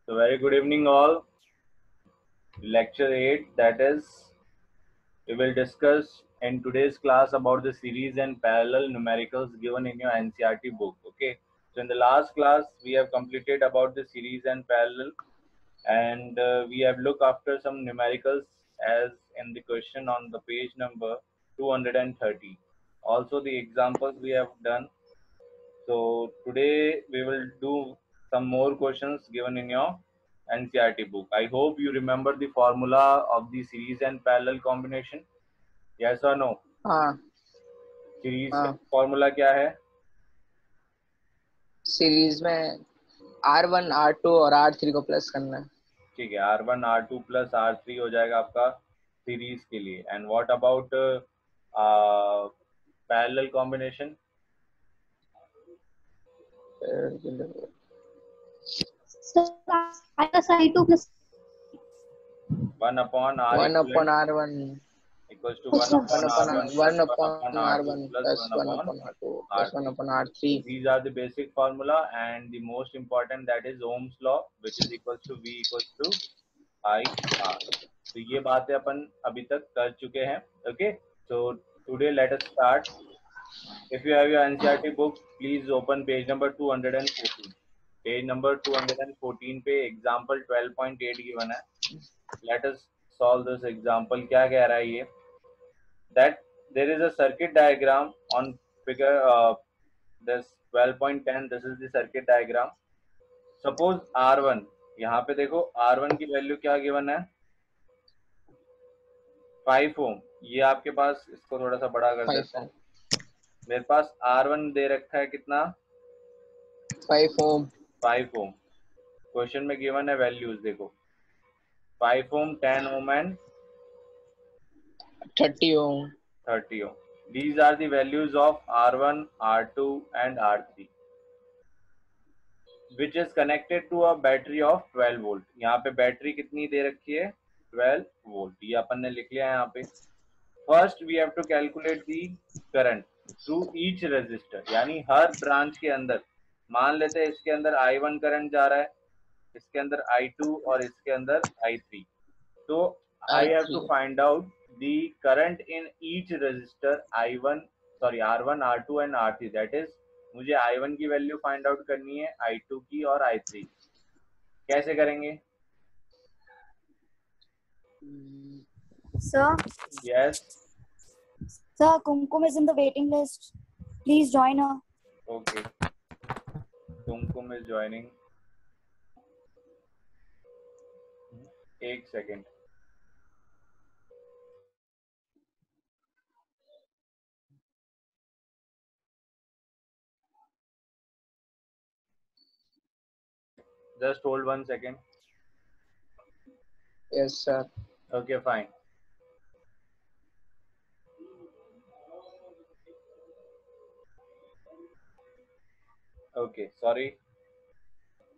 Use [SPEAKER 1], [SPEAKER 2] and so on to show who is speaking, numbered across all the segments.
[SPEAKER 1] So very good evening all. Lecture 8, that is, we will discuss in today's class about the series and parallel numericals given in your NCERT book. Okay. So in the last class we have completed about the series and parallel, and we have looked after some numericals as in the question on the page number 230. Also the examples we have done. So today we will do some more questions given in your NCERT book. I hope you remember the formula of the series and parallel combination. Yes or no?
[SPEAKER 2] हाँ
[SPEAKER 1] series का
[SPEAKER 2] हाँ
[SPEAKER 1] formula क्या है?
[SPEAKER 2] Series में R1 R2 और R3 को plus करना है।
[SPEAKER 1] ठीक है, R1 R2 प्लस R3 हो जाएगा आपका सीरीज के लिए. And what about parallel combination?
[SPEAKER 3] I2 plus
[SPEAKER 1] 1 upon R
[SPEAKER 2] 1 upon
[SPEAKER 1] equivalent
[SPEAKER 2] R1
[SPEAKER 1] equals to 1
[SPEAKER 3] अच्छा,
[SPEAKER 1] upon
[SPEAKER 2] 1 upon
[SPEAKER 1] R1
[SPEAKER 2] 1
[SPEAKER 1] plus 1
[SPEAKER 2] upon
[SPEAKER 1] upon R2
[SPEAKER 2] R1
[SPEAKER 1] plus
[SPEAKER 2] plus
[SPEAKER 1] 1
[SPEAKER 2] 1
[SPEAKER 1] upon
[SPEAKER 2] upon R2 plus 1
[SPEAKER 1] R3.
[SPEAKER 2] upon R3.
[SPEAKER 1] These are the basic formula, and the most important, that is Ohm's law, which is equals to V equals to I R. तो ये बातें अपन अभी तक कर चुके हैं. Okay, so today let us start. If you have your NCERT book, please open page number 214. Page number 214 पे example 12.8 given है. Let us solve this example. क्या कह रहा है ये? That there is a circuit diagram on figure this 12.10. This is the circuit diagram. Suppose R1, यहाँ पे देखो R1 की वैल्यू क्या गिवन है? 5 ओम. ये आपके पास, इसको थोड़ा सा बड़ा कर
[SPEAKER 2] 5
[SPEAKER 1] देते हैं.
[SPEAKER 2] ohm
[SPEAKER 1] मेरे पास R1 दे रखा है कितना?
[SPEAKER 2] 5 ohm
[SPEAKER 1] 5 ओम. क्वेश्चन में गिवन है वैल्यूज, देखो 5 ओम, 10 ohm and
[SPEAKER 2] 30 ohm
[SPEAKER 1] 30 ohm. These are the values of R1, R2 and R3, which is connected to a battery of 12 volt. यहाँ पे बैटरी कितनी दे रखी है? 12 volt. ये अपन ने लिख लिया है यहाँ पे. First we have to calculate the current through each resistor. यानी हर ब्रांच के अंदर, मान लेते हैं इसके अंदर I1 करंट जा रहा है, इसके अंदर I2 और इसके अंदर I3. तो I have to
[SPEAKER 2] I3
[SPEAKER 1] find out the current in each resistor I1, sorry R1, R2 and R3. That is, मुझे I1 की वैल्यू फाइंड आउट करनी है, I2 की और I3 की. कैसे करेंगे?
[SPEAKER 3] Sir,
[SPEAKER 1] Yes.
[SPEAKER 3] sir, Kumkum is in the waiting list. Please join her.
[SPEAKER 1] Okay. Kumkum is joining. एक second. Just hold 1 second.
[SPEAKER 2] yes sir.
[SPEAKER 1] Okay, fine. Okay, sorry.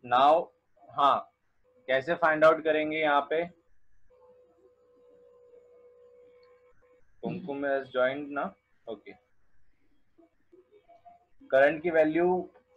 [SPEAKER 1] Now, हाँ, कैसे फाइंड आउट करेंगे यहाँ पे? कुमकुम हैज जॉइंड ना. Okay. Current की value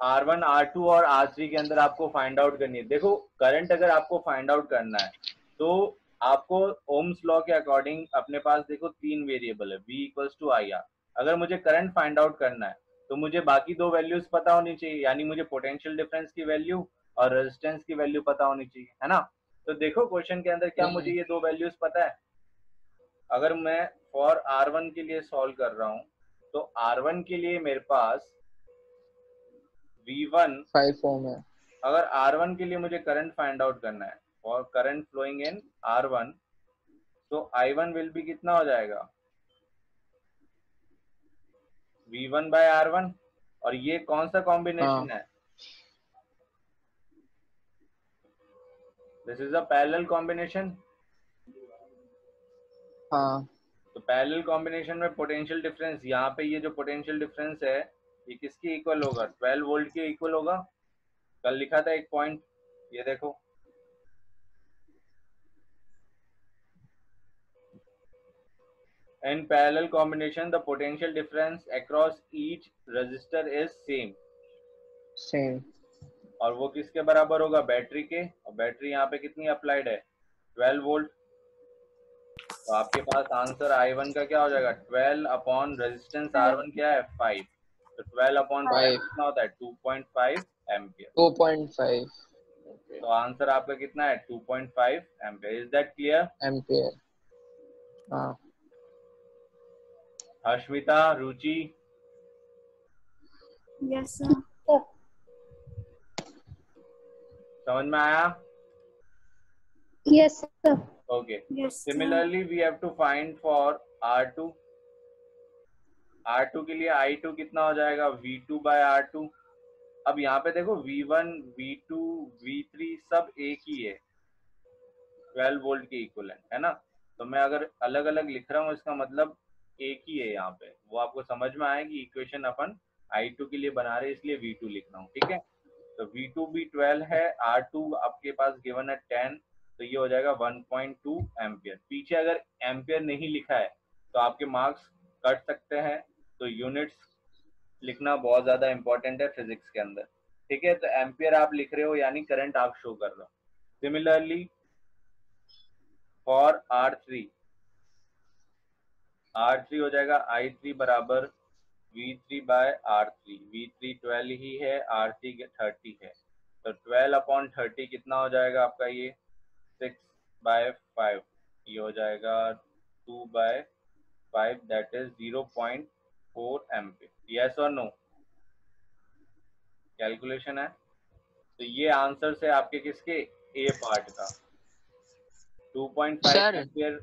[SPEAKER 1] R1, R2 और R3 के अंदर आपको फाइंड आउट करनी है. देखो, करंट अगर आपको फाइंड आउट करना है तो आपको ओम्स लॉ के अकॉर्डिंग अपने पास देखो 3 वेरिएबल है, V equals to I R. अगर मुझे करंट फाइंड आउट करना है तो मुझे बाकी दो वैल्यूज पता होनी चाहिए, यानी मुझे पोटेंशियल डिफरेंस की वैल्यू और रेजिस्टेंस की वैल्यू पता होनी चाहिए, है ना. तो देखो क्वेश्चन के अंदर क्या मुझे ये दो वैल्यूज पता है. अगर मैं फॉर R1 के लिए सॉल्व कर रहा हूं तो R1 के लिए मेरे पास V1,
[SPEAKER 2] 5 ohm है.
[SPEAKER 1] अगर R1 के लिए मुझे करंट फाइंड आउट करना है और करंट फ्लोइंग इन R1, तो I1 विल बी कितना हो जाएगा? V1 bye R1. और ये कौन सा कॉम्बिनेशन है? This is a parallel combination.
[SPEAKER 2] हाँ
[SPEAKER 1] तो पैरेलल कॉम्बिनेशन में पोटेंशियल डिफरेंस, यहाँ पे ये जो पोटेंशियल डिफरेंस है ये किसके इक्वल होगा? 12 वोल्ट के इक्वल होगा. कल लिखा था एक पॉइंट, ये देखो. In parallel combination, the potential difference across each resistor is same.
[SPEAKER 2] same.
[SPEAKER 1] और वो किसके बराबर होगा, बैटरी के, और बैटरी यहाँ पे कितनी अप्लाइड है, 12 वोल्ट। तो आपके पास आंसर I1 का क्या हो जाएगा, 12 अपॉन रेजिस्टेंस R1 क्या है 5, तो 12 अपॉन 5
[SPEAKER 2] 5
[SPEAKER 1] कितना होता है 2.5 एम्पियर।
[SPEAKER 2] 2.5
[SPEAKER 1] तो आंसर आपका कितना है 2.5 ampere. Is that clear?
[SPEAKER 2] Ampere. हाँ
[SPEAKER 1] हर्षमिता, रुचि,
[SPEAKER 3] Yes, sir.
[SPEAKER 1] समझ में आया?
[SPEAKER 4] Yes, sir.
[SPEAKER 1] Okay.
[SPEAKER 3] Yes, sir.
[SPEAKER 1] Similarly we have to find for R2। R2 के लिए I2 कितना हो जाएगा, V2 बाय R2। अब यहाँ पे देखो V1, V2, V3 सब एक ही है, 12 वोल्ट के इक्वलेंट है ना। तो मैं अगर अलग अलग लिख रहा हूँ इसका मतलब एक ही है यहाँ पे, वो आपको समझ में आएगी। इक्वेशन अपन I2 के लिए बना रहे इसलिए V2 लिख रहा हूँ, ठीक है। तो V2 भी 12 है, R2 आपके पास गिवन है 10, तो ये हो जाएगा 1.2 एम्पियर। पीछे अगर एम्पियर नहीं लिखा है तो आपके मार्क्स कट सकते हैं, तो यूनिट्स लिखना बहुत ज्यादा इंपॉर्टेंट है फिजिक्स के अंदर, ठीक है। तो एम्पियर आप लिख रहे हो यानी करंट आप शो कर रहे हो। सिमिलरली फॉर R3 हो जाएगा I3 बराबर V3 बाय R3। V3 12 ही है, R3 30 है, तो 12 अपॉन 30 कितना हो जाएगा आपका, ये 6 बाय 5, ये हो जाएगा 2 by 5, that is 0.4 ampere. Yes और नो? कैलकुलेशन है। तो ये आंसर है आपके किसके, ए पार्ट का। 2.5
[SPEAKER 2] sir
[SPEAKER 1] ampere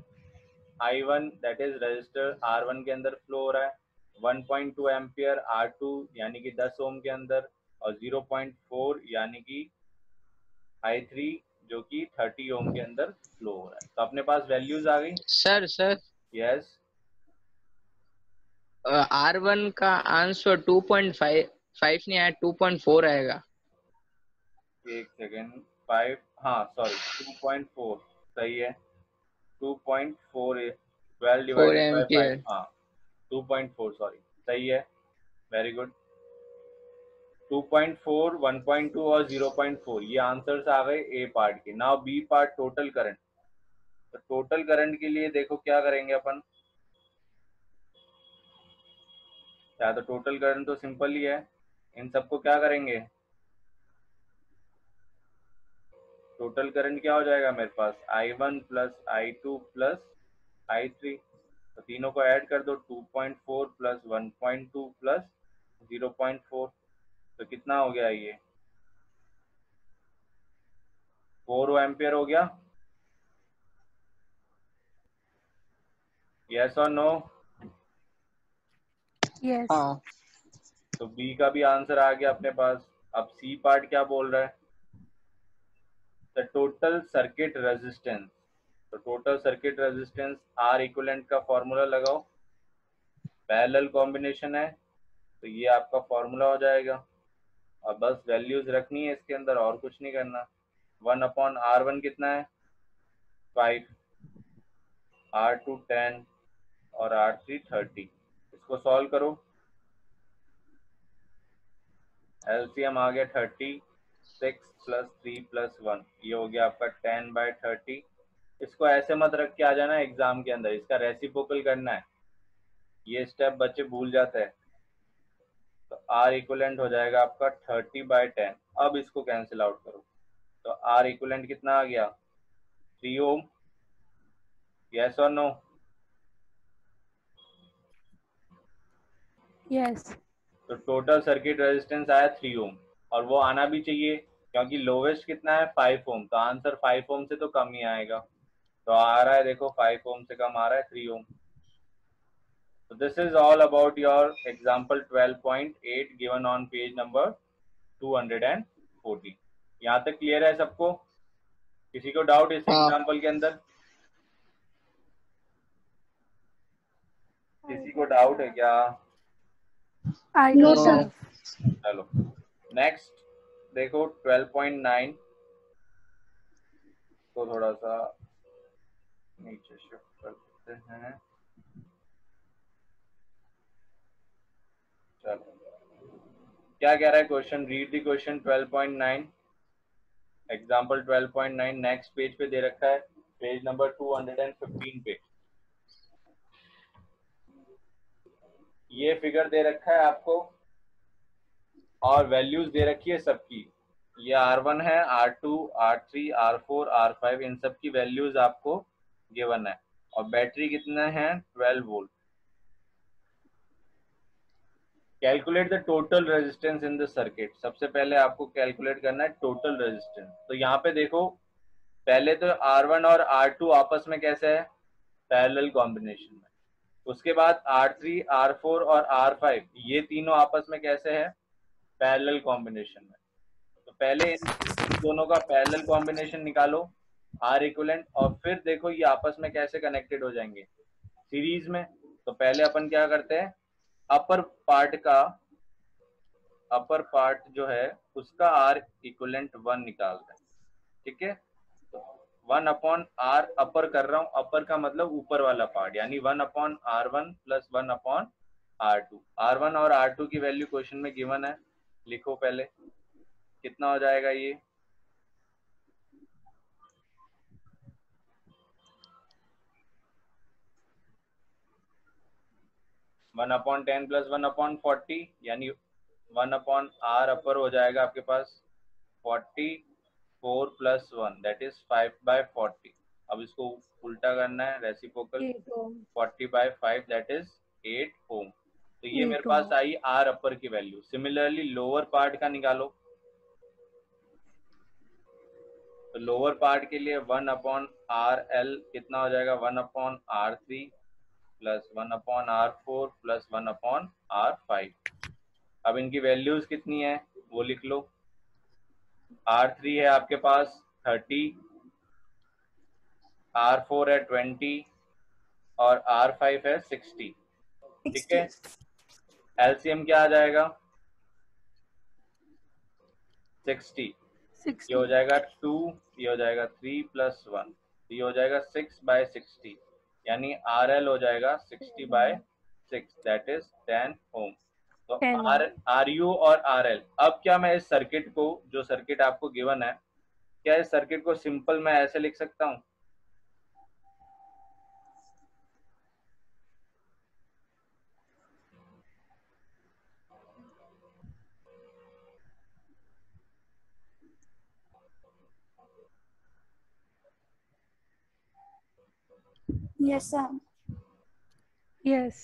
[SPEAKER 1] I1 that is register R1 के अंदर फ्लो हो रहा है, 1.2 एम्पियर R2 यानी कि 10 ओम के अंदर, और 0.4 यानी कि I3 जो कि 30 ओम के अंदर फ्लो हो रहा है। तो अपने पास वैल्यूज आ गई।
[SPEAKER 2] सर
[SPEAKER 1] यस,
[SPEAKER 2] R1 का आंसर 2.5 नहीं आया, 2.4 आएगा।
[SPEAKER 1] एक सेकेंड, 5, हाँ सॉरी 2.4 सही है, 2.4 है, 12
[SPEAKER 2] 4
[SPEAKER 1] डिवाइडेड बाय 5,
[SPEAKER 2] एम्पियर।
[SPEAKER 1] हाँ 2.4 सॉरी, सही है, वेरी गुड। 2.4, 1.2 और 0.4 ये आंसर्स आ गए ए पार्ट के। Now B part, total current. तो टोटल करंट के लिए देखो क्या करेंगे अपन, या तो टोटल करंट तो सिंपल ही है, इन सबको क्या करेंगे, टोटल करंट क्या हो जाएगा मेरे पास, I1 plus I2 plus I3, तो तीनों को ऐड कर दो, 2.4 प्लस 1.2 प्लस 0.4, तो कितना हो गया ये 4 एम्पियर हो गया। यस और नो?
[SPEAKER 4] Yes.
[SPEAKER 2] हाँ
[SPEAKER 1] तो बी का भी आंसर आ गया अपने पास। अब सी पार्ट क्या बोल रहा है, द टोटल सर्किट रेजिस्टेंस। तो total circuit resistance R equivalent का फॉर्मूला लगाओ, पैरेलल कॉम्बिनेशन है तो ये आपका फॉर्मूला हो जाएगा। और बस वैल्यूज रखनी है इसके अंदर, और कुछ नहीं करना। 1 अपॉन R1 कितना है 5, R2 10 और R3 30। इसको सॉल्व करो, एलसीएम आ गया 30, 6 प्लस 3 प्लस 1, ये हो गया आपका 10 बाय 30। इसको ऐसे मत रख के आ जाना एग्जाम के अंदर, इसका रेसिप्रोकल करना है, ये स्टेप बच्चे भूल जाते हैं। तो आर इक्विवेलेंट हो जाएगा आपका 30 बाय 10। अब इसको कैंसिल आउट करो, तो आर इक्विवेलेंट कितना आ गया 3 ओम। यस और नो?
[SPEAKER 4] Yes.
[SPEAKER 1] तो टोटल सर्किट रेजिस्टेंस आया 3 ओम, और वो आना भी चाहिए क्योंकि लोवेस्ट कितना है 5 ओम, तो आंसर 5 ओम से तो कम ही आएगा। तो आ रहा है देखो 5 ओम से कम आ रहा है 3 ओम। So this is all about your example 12.8 given on page number 240। यहाँ तक क्लियर है सबको? किसी को डाउट इस
[SPEAKER 2] हाँ
[SPEAKER 1] एग्जाम्पल के अंदर? किसी को डाउट है क्या?
[SPEAKER 4] I No, don't sir. have.
[SPEAKER 1] चलो नेक्स्ट देखो 12.9 को थोड़ा सा नीचे शिफ्ट कर देते हैं। चलो क्या कह रहा है question? Read the question 12.9, example 12.9 next page पे दे रखा है, पेज नंबर 215 पे। ये फिगर दे रखा है आपको और वैल्यूज दे रखी है सबकी। ये R1 है, R2, R3, R4, R5, इन सब की वैल्यूज आपको गिवन है। और बैटरी कितना है? 12 volt. Calculate the total resistance in the circuit. सबसे पहले आपको कैलकुलेट करना है टोटल रेजिस्टेंस। तो यहाँ पे देखो, पहले तो R1 और R2 आपस में कैसे है? पैरेलल कॉम्बिनेशन में। उसके बाद R3, R4 और R5 ये तीनों आपस में कैसे है? पैरेलल कॉम्बिनेशन में। तो पहले इन दोनों का पैरेलल कॉम्बिनेशन निकालो R इक्विवेलेंट, और फिर देखो ये आपस में कैसे कनेक्टेड हो जाएंगे? सीरीज में। तो पहले अपन क्या करते हैं, अपर पार्ट जो है उसका R इक्विवेलेंट 1 निकालते हैं। ठीक है, तो 1/R अपर कर रहा हूँ, अपर का मतलब ऊपर वाला पार्ट, यानी 1/R1 प्लस 1/R2। R1 और R2 की वैल्यू क्वेश्चन में गिवन है, लिखो पहले कितना हो जाएगा ये। वन अपॉन 10 प्लस 1/40, यानी 1/R अपर हो जाएगा आपके पास 44 प्लस 1 दैट इज 5/40। अब इसको उल्टा करना है, रेसिप्रोकल 40/5 दैट इज 8 ओम। तो ये मेरे पास आई R अपर की वैल्यू। सिमिलरली लोअर पार्ट का निकालो। तो लोअर पार्ट के लिए 1/RL कितना हो जाएगा? 1/R3 plus 1/R4 plus 1/R5। अब इनकी वैल्यूज कितनी है वो लिख लो। R3 है आपके पास 30, R4 है 20 और R5 है 60। ठीक है, एलसीएम क्या आ जाएगा? 60। ये हो जाएगा 2, ये हो जाएगा 3 प्लस 1, ये हो जाएगा 6/60, यानी RL हो जाएगा 60/6 दैट इज 10 ओम। तो RU और RL। अब क्या मैं इस सर्किट को, जो सर्किट आपको गिवन है, क्या इस सर्किट को सिंपल मैं ऐसे लिख सकता हूँ?
[SPEAKER 3] Yes, sir.
[SPEAKER 4] Yes.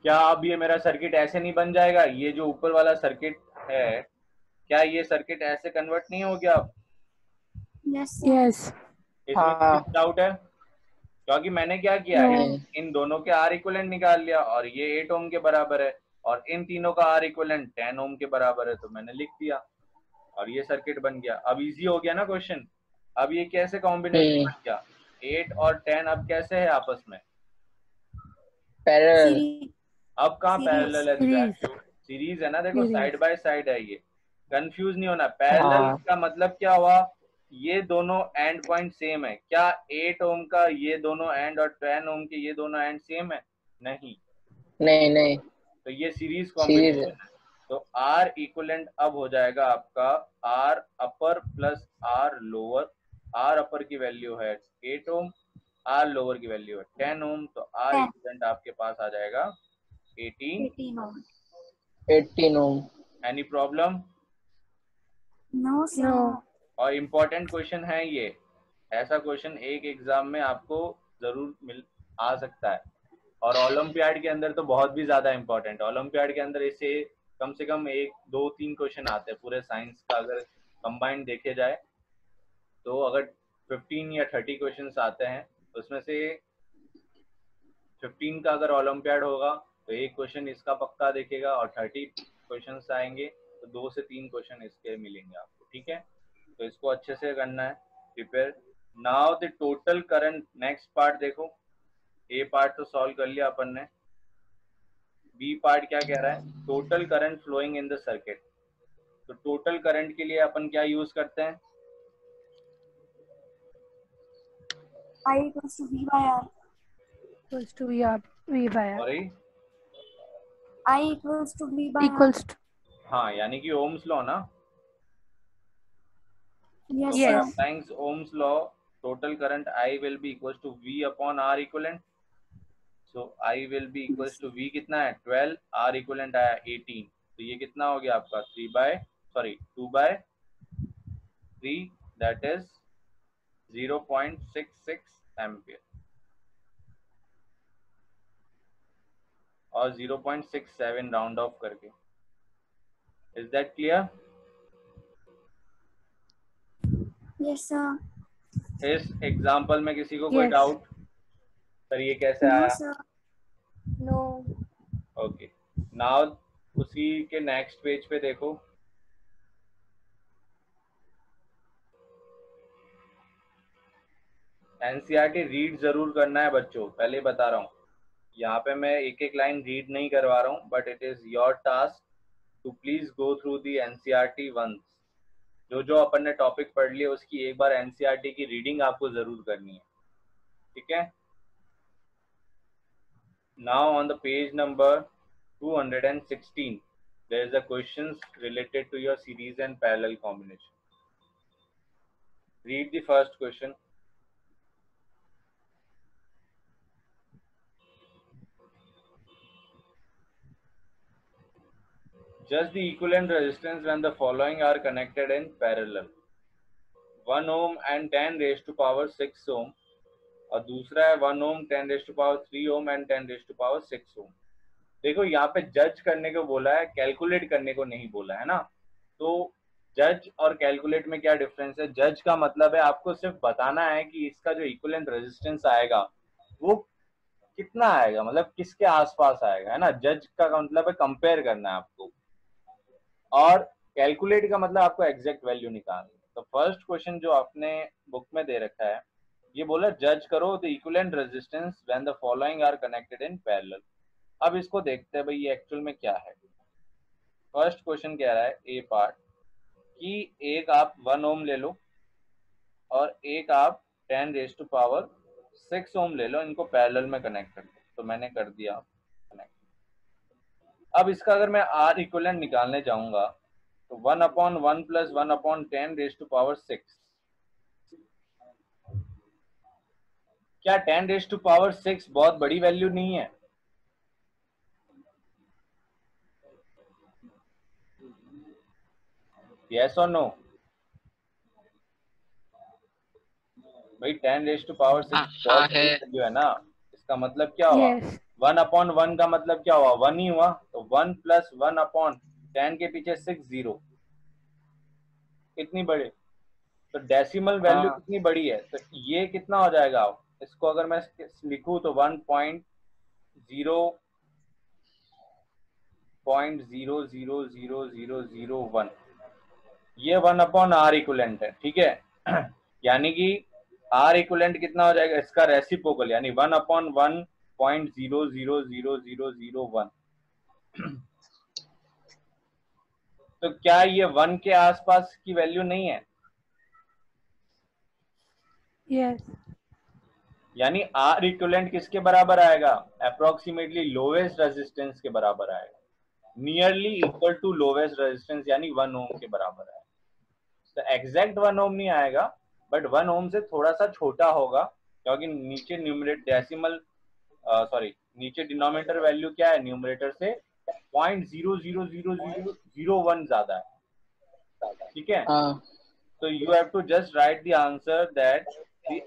[SPEAKER 1] क्या अब ये मेरा सर्किट ऐसे नहीं बन जाएगा? ये जो ऊपर वाला सर्किट है, क्या ये सर्किट ऐसे कन्वर्ट नहीं हो गया?
[SPEAKER 3] Yes, sir.
[SPEAKER 4] Yes.
[SPEAKER 1] इसमें कुछ डाउट है? क्योंकि मैंने क्या किया,
[SPEAKER 4] No.
[SPEAKER 1] इन दोनों के R इक्विवेलेंट निकाल लिया और ये 8 ओम के बराबर है, और इन तीनों का R इक्विवेलेंट 10 ओम के बराबर है, तो मैंने लिख दिया और ये सर्किट बन गया। अब इजी हो गया ना क्वेश्चन। अब ये कैसे कॉम्बिनेशन बन गया? 8 और 10 अब कैसे है आपस में?
[SPEAKER 2] पैरेलल।
[SPEAKER 3] Series.
[SPEAKER 1] अब कहाँ पैरेलल है?
[SPEAKER 4] Series.
[SPEAKER 1] सीरीज है ना, देखो
[SPEAKER 4] Series.
[SPEAKER 1] साइड बाय साइड है। ये कंफ्यूज नहीं होना। पैरेलल का मतलब क्या हुआ? ये दोनों एंड पॉइंट सेम है। क्या 8 ओम का ये दोनों एंड और 10 ओम के ये दोनों एंड सेम है? नहीं।
[SPEAKER 2] नहीं नहीं,
[SPEAKER 1] तो ये सीरीज
[SPEAKER 2] सीरीज
[SPEAKER 1] कॉम्बिनेशन है। तो R इक्विवेलेंट अब हो जाएगा आपका R अपर प्लस R लोअर। R अपर की वैल्यू है 8 ओम, R लोअर की वैल्यू है 10 ओम, तो R
[SPEAKER 3] 10.
[SPEAKER 1] इक्विवेलेंट आपके पास आ जाएगा 18।
[SPEAKER 3] 18 ohm.
[SPEAKER 2] 18 ohm.
[SPEAKER 1] Any problem?
[SPEAKER 3] No, sir.
[SPEAKER 4] No.
[SPEAKER 1] और इम्पोर्टेंट क्वेश्चन है ये। ऐसा क्वेश्चन एक एग्जाम में आपको जरूर आ सकता है, और ओलंपियाड के अंदर तो बहुत भी ज्यादा इम्पोर्टेंट। ओलंपियाड के अंदर इससे कम से कम 1, 2, 3 क्वेश्चन आते हैं पूरे साइंस का। अगर कंबाइंड देखे जाए तो अगर 15 या 30 क्वेश्चन आते हैं, उसमें से 15 का अगर ओलंपियाड होगा तो एक क्वेश्चन इसका पक्का देखेगा, और 30 क्वेश्चन आएंगे तो 2 से 3 क्वेश्चन इसके मिलेंगे आपको। ठीक है, तो इसको अच्छे से करना है prepare. Now the total current. Next part देखो, ए पार्ट तो सॉल्व कर लिया अपन ने। बी पार्ट क्या कह रहा है? Total current flowing in the circuit. तो टोटल करंट के लिए अपन क्या यूज करते हैं?
[SPEAKER 3] I equals to V by R.
[SPEAKER 4] Equals to V by R.
[SPEAKER 1] Sorry,
[SPEAKER 3] I equals to V by R.
[SPEAKER 4] Equals to.
[SPEAKER 1] हाँ, यानी कि ओम्स लॉ ना.
[SPEAKER 3] Yes,
[SPEAKER 1] So by
[SPEAKER 3] sir.
[SPEAKER 1] applying Ohm's law, total current I will be equals to V upon R equivalent. So I will be equals to V कितना है 12, R equivalent आया 18. तो ये कितना हो गया आपका 2 by 3, that is 0.66 एम्पियर और 0.67 राउंड ऑफ करके. Is that clear?
[SPEAKER 3] Yes, sir.
[SPEAKER 1] इस एग्जाम्पल में किसी को कोई
[SPEAKER 4] Yes.
[SPEAKER 1] डाउट? सर ये कैसे
[SPEAKER 3] No,
[SPEAKER 1] आया?
[SPEAKER 3] sir.
[SPEAKER 4] No.
[SPEAKER 1] ओके, नाउ उसी के नेक्स्ट पेज पे देखो. एनसीईआरटी रीड जरूर करना है बच्चों, पहले बता रहा हूँ. यहाँ पे मैं एक एक लाइन रीड नहीं करवा रहा हूँ, but it is your task to please go through the NCERT once. जो अपन ने टॉपिक पढ़ लिया उसकी एक बार एनसीईआरटी की रीडिंग आपको जरूर करनी है, ठीक है. Now on the page number 216 there is a questions related to your series and parallel combination. Read the first question. Just the equivalent resistance when the following are connected in parallel. 1 ohm and 10 raised to power 6 ohm और दूसरा है 1 ohm 10 raised to power 3 ohm and 10 raised to power 6 ohm. देखो यहाँ पे जज करने को बोला है, कैलकुलेट करने को नहीं बोला है ना. तो जज और कैलकुलेट में क्या डिफरेंस है? जज का मतलब है आपको सिर्फ बताना है कि इसका जो इक्विवेलेंट रेजिस्टेंस आएगा वो कितना आएगा, मतलब किसके आसपास आएगा, है ना. जज का मतलब है कंपेयर करना है आपको, और कैलकुलेट का मतलब आपको एग्जैक्ट वैल्यू निकालना है. तो फर्स्ट क्वेश्चन जो आपने बुक में दे रखा है ये बोला जज करो the equivalent resistance when the following are connected in parallel. अब इसको देखते हैं भाई ये एक्चुअल में क्या है. फर्स्ट क्वेश्चन कह रहा है ए पार्ट कि एक आप 1 ओम ले लो और एक आप 10 रेज टू पावर 6 ओम ले लो, इनको पैरेलल में कनेक्ट कर दो. तो मैंने कर दिया कनेक्ट. अब इसका अगर मैं आर इक्विवेलेंट निकालने जाऊंगा तो 1/1 प्लस 1/10 रेज टू पावर 6. क्या 10 रेज टू पावर 6 बहुत बड़ी वैल्यू नहीं है? यस और नो? भाई 10 रेज टू पावर 6 बहुत बड़ी वैल्यू है ना. इसका मतलब क्या हुआ?
[SPEAKER 4] Yes.
[SPEAKER 1] 1/1 का मतलब क्या हुआ? 1 ही हुआ. तो 1 प्लस 1/10 के पीछे 6 0 कितनी बड़ी? तो डेसिमल वैल्यू कितनी बड़ी है? तो ये कितना हो जाएगा? इसको अगर मैं लिखूं तो 1.0000001 ये 1/R इक्विवेलेंट है, ठीक है. यानी कि R इक्विवेलेंट कितना हो जाएगा इसका रेसिप्रोकल, यानी 1/1.0000001. तो क्या ये 1 के आसपास की वैल्यू नहीं है?
[SPEAKER 4] Yes.
[SPEAKER 1] यानी R इक्विवेलेंट किसके बराबर आएगा? अप्रोक्सीमेटली लोवेस्ट रेजिस्टेंस के बराबर आएगा. Nearly equal to lowest resistance यानी 1 ओम के बराबर है. तो एग्जैक्ट 1 ओम नहीं आएगा, बट 1 ओम से थोड़ा सा छोटा होगा, क्योंकि नीचे नीचे डिनोमिनेटर वैल्यू क्या है न्यूमरेटर से 0.00001 ज्यादा है, ठीक है. तो you have to just write the answer that the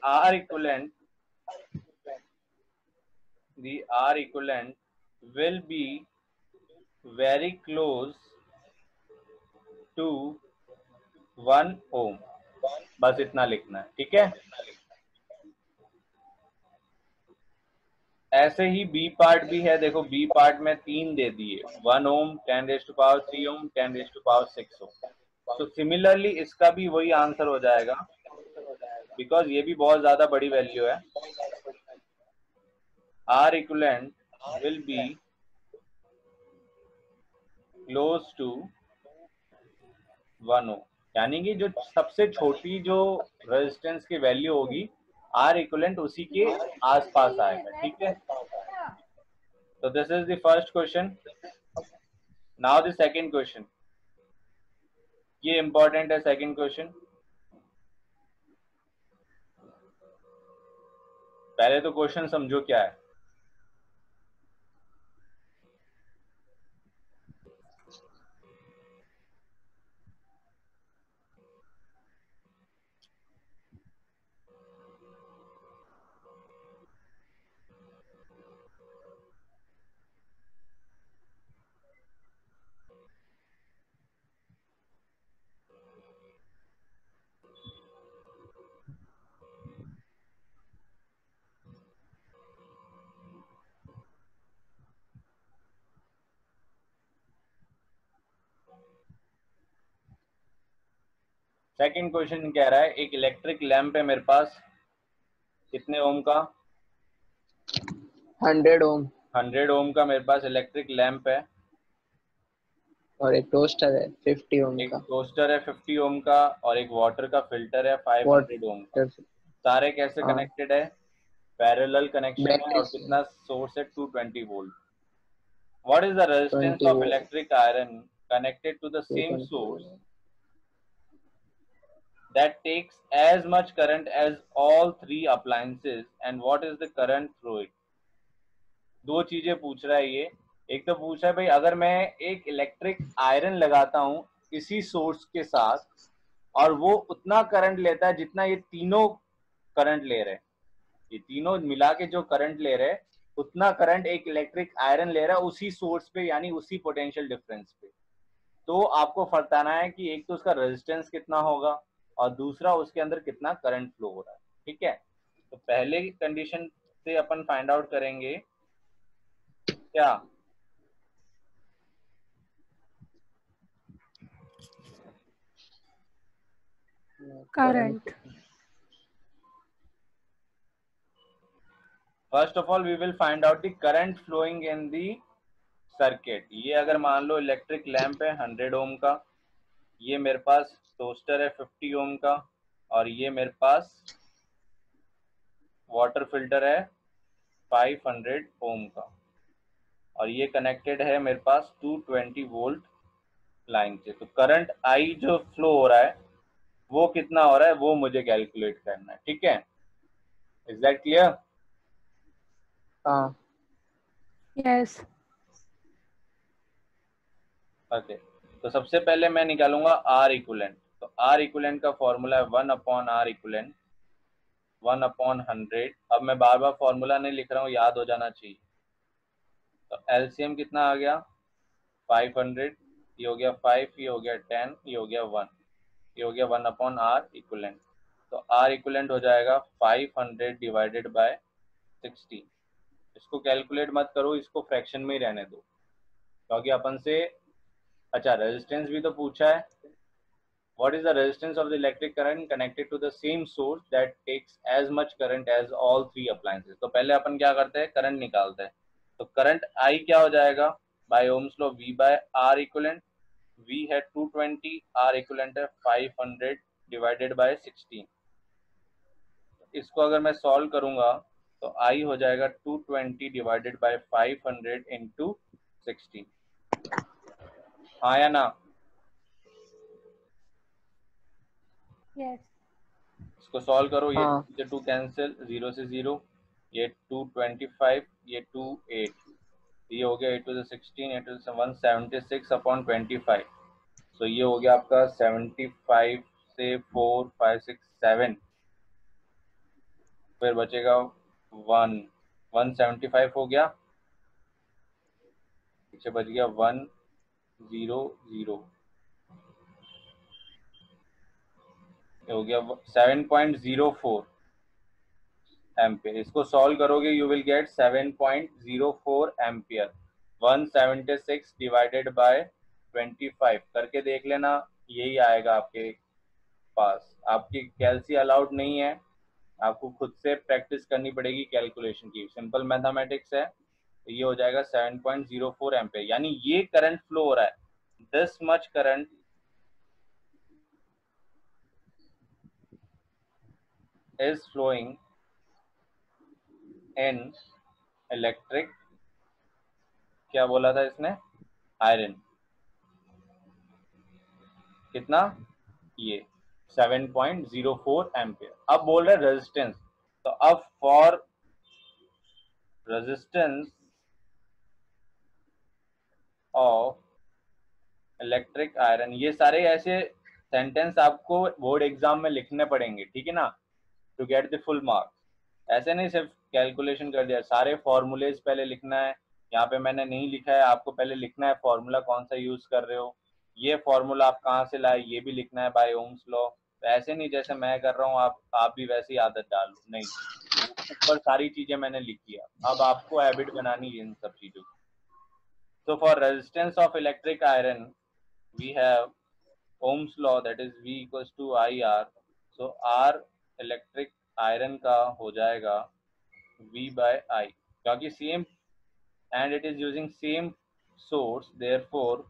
[SPEAKER 1] R equivalent will be very close to 1 ohm. बस इतना लिखना है, ठीक है. ऐसे ही बी पार्ट भी है. देखो बी पार्ट में 3 दे दिए, 1 ohm 10 raise to power 3 ohm 10 raise to power 6 ohm. तो सिमिलरली इसका भी वही आंसर हो जाएगा, बिकॉज ये भी बहुत ज्यादा बड़ी वैल्यू है. R equivalent will be close to 1 ohm. यानी कि जो सबसे छोटी जो रेजिस्टेंस की वैल्यू होगी R equivalent उसी के आसपास आएगा, ठीक है. तो this is the first question. Now the second question, ये इंपॉर्टेंट है सेकंड क्वेश्चन। पहले तो क्वेश्चन समझो क्या है। सेकंड क्वेश्चन कह रहा है एक इलेक्ट्रिक लैंप है मेरे पास, कितने ओम का?
[SPEAKER 2] 100 ओम
[SPEAKER 1] 100 ओम का मेरे पास इलेक्ट्रिक लैंप है।
[SPEAKER 2] और एक टोस्टर है 50 ओम
[SPEAKER 1] एक
[SPEAKER 2] का।
[SPEAKER 1] टोस्टर है 50 ओम का और एक वाटर का फिल्टर है 500 ओम का।
[SPEAKER 2] वाटर
[SPEAKER 1] सारे कैसे
[SPEAKER 2] हाँ
[SPEAKER 1] कनेक्टेड है? पैरेलल कनेक्शन है
[SPEAKER 2] बैटरी
[SPEAKER 1] और
[SPEAKER 2] से
[SPEAKER 1] कितना सोर्स है? 220 volt. What is the resistance
[SPEAKER 2] 20
[SPEAKER 1] of
[SPEAKER 2] volt
[SPEAKER 1] electric iron connected to the same
[SPEAKER 2] 220
[SPEAKER 1] source
[SPEAKER 2] volt
[SPEAKER 1] that takes as much current as all three appliances and what is the current through it? दो चीजें पूछ रहा है ये। एक तो पूछ रहा है भाई अगर मैं एक इलेक्ट्रिक आयरन लगाता हूं इसी सोर्स के साथ और वो उतना करंट लेता है जितना ये तीनों करंट ले रहे हैं, ये तीनों मिला के जो करंट ले रहे हैं उतना करंट एक इलेक्ट्रिक आयरन ले रहा है उसी सोर्स पे यानी उसी पोटेंशियल डिफरेंस पे। तो आपको बताना है कि एक तो उसका रेजिस्टेंस कितना होगा और दूसरा उसके अंदर कितना करंट फ्लो हो रहा है। ठीक है, तो पहले कंडीशन से अपन फाइंड आउट करेंगे क्या?
[SPEAKER 4] Current.
[SPEAKER 1] First of all we will find out the current flowing in the circuit. ये अगर मान लो इलेक्ट्रिक लैंप है 100 ओम का, ये मेरे पास टोस्टर है 50 ओम का और ये मेरे पास वाटर फिल्टर है 500 ओम का और ये कनेक्टेड है मेरे पास 220 वोल्ट लाइन से। तो करंट आई जो फ्लो हो रहा है वो कितना हो रहा है वो मुझे कैलकुलेट करना है। ठीक है, इज दैट क्लियर?
[SPEAKER 2] हाँ
[SPEAKER 4] Yes.
[SPEAKER 1] ओके, तो सबसे पहले मैं निकालूंगा आर इक्विवेलेंट। तो आर इक्विवेलेंट का फॉर्मूला है 1/R इक्विवेलेंट 1/100। अब मैं बार बार फॉर्मूला नहीं लिख रहा हूँ, याद हो जाना चाहिए। तो एलसीएम कितना आ गया 500, ये हो गया 5, ये हो गया 10, ये हो गया 1, ये हो गया 1/R इक्विवेलेंट। तो आर इक्विवेलेंट हो जाएगा 500 डिवाइडेड बाय 60। इसको कैलकुलेट मत करो, इसको फ्रैक्शन में ही रहने दो क्योंकि अपन से अच्छा रेजिस्टेंस भी तो पूछा है। What is the resistance of the electric current connected to the same source that takes as much current as all three appliances? तो पहले अपन क्या करते हैं, करंट निकालते हैं। तो करंट I क्या हो जाएगा by ohm's law V by R equivalent. V है 220, R इक्विवेलेंट है 500 डिवाइडेड बाय 16। इसको अगर मैं सॉल्व करूंगा तो I हो जाएगा 220 डिवाइडेड बाय 500 इंटू 16। हाँ या ना?
[SPEAKER 4] Yes.
[SPEAKER 1] इसको सॉल्व करो, ये
[SPEAKER 2] हाँ
[SPEAKER 1] 2 कैंसिल, 0 से 0, ये 225, ये 2 8, ये हो गया 8 टू द 16, 8 टू द 176/25। सो ये हो गया आपका 75 से 4 5 6 7, फिर बचेगा 1, 175 हो गया, पीछे बच गया 1 0 0, ये हो गया 7.04 एम्पियर। इसको सॉल्व करोगे you will get 7.04 ampere. 176 divided by 25 करके देख लेना, यही आएगा आपके पास। आपकी कैलसी अलाउड नहीं है, आपको खुद से प्रैक्टिस करनी पड़ेगी कैलकुलेशन की। सिंपल मैथमेटिक्स है। ये हो जाएगा 7.04 एम्पियर, यानी ये करंट फ्लो हो रहा है, this much current is flowing in electric, क्या बोला था इसने, आयरन। कितना, ये 7.04 एम्पियर। अब बोल रहे रेजिस्टेंस, तो अब for resistance of electric iron, ये सारे ऐसे सेंटेंस आपको बोर्ड एग्जाम में लिखने पड़ेंगे, ठीक है ना, to get the full marks. ऐसे नहीं सिर्फ कैलकुलेशन कर दिया, सारे फॉर्मूलेज पहले लिखना है। यहाँ पे मैंने नहीं लिखा है, आपको पहले लिखना है फॉर्मूला कौन सा यूज कर रहे हो, ये फॉर्मूला आप कहाँ से लाए ये भी लिखना है, बाय ओम्स लॉ। तो ऐसे नहीं जैसे मैं कर रहा हूँ आप भी वैसी आदत डालो, नहीं, ऊपर सारी चीजें मैंने लिखी है, अब आपको हैबिट बनानी है इन सब चीजों की। So for resistance of electric iron, we have Ohm's law, that is V equals to IR. So R electric iron का हो जाएगा V by I, क्योंकि same and it is using same source, therefore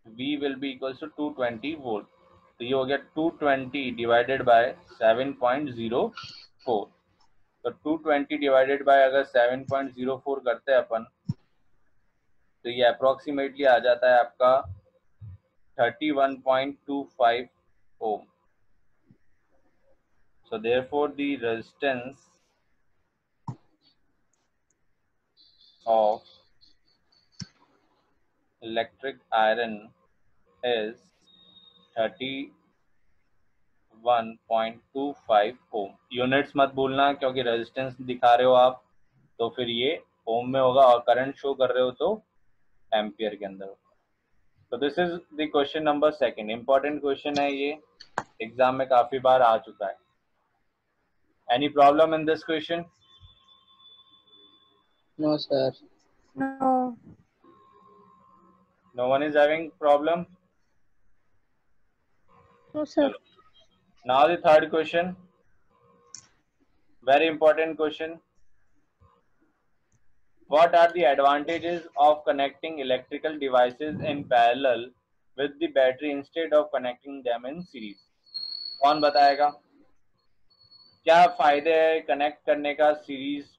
[SPEAKER 1] V will be equals to 220 volt. तो ये हो गया 220 divided by 7.04. तो 220 divided by अगर 7.04 करते हैं अपन, तो ये अप्रोक्सीमेटली आ जाता है आपका 31.25 ohm. So therefore the resistance of electric iron is 31.25 ohm. Units मत भूलना क्योंकि रेजिस्टेंस दिखा रहे हो आप तो फिर ये ओम में होगा, और करंट शो कर रहे हो तो एम्पियर के अंदर होगा। तो this is the question number 2, important question है ये, एग्जाम में काफी बार आ चुका है। Any problem in this question?
[SPEAKER 2] No sir.
[SPEAKER 4] No.
[SPEAKER 1] No one is having problem?
[SPEAKER 4] No, sir.
[SPEAKER 1] Now the third question, very important question. What are the advantages of connecting electrical devices in parallel with the battery instead of connecting them in series? कौन बताएगा क्या फायदे है connect करने का series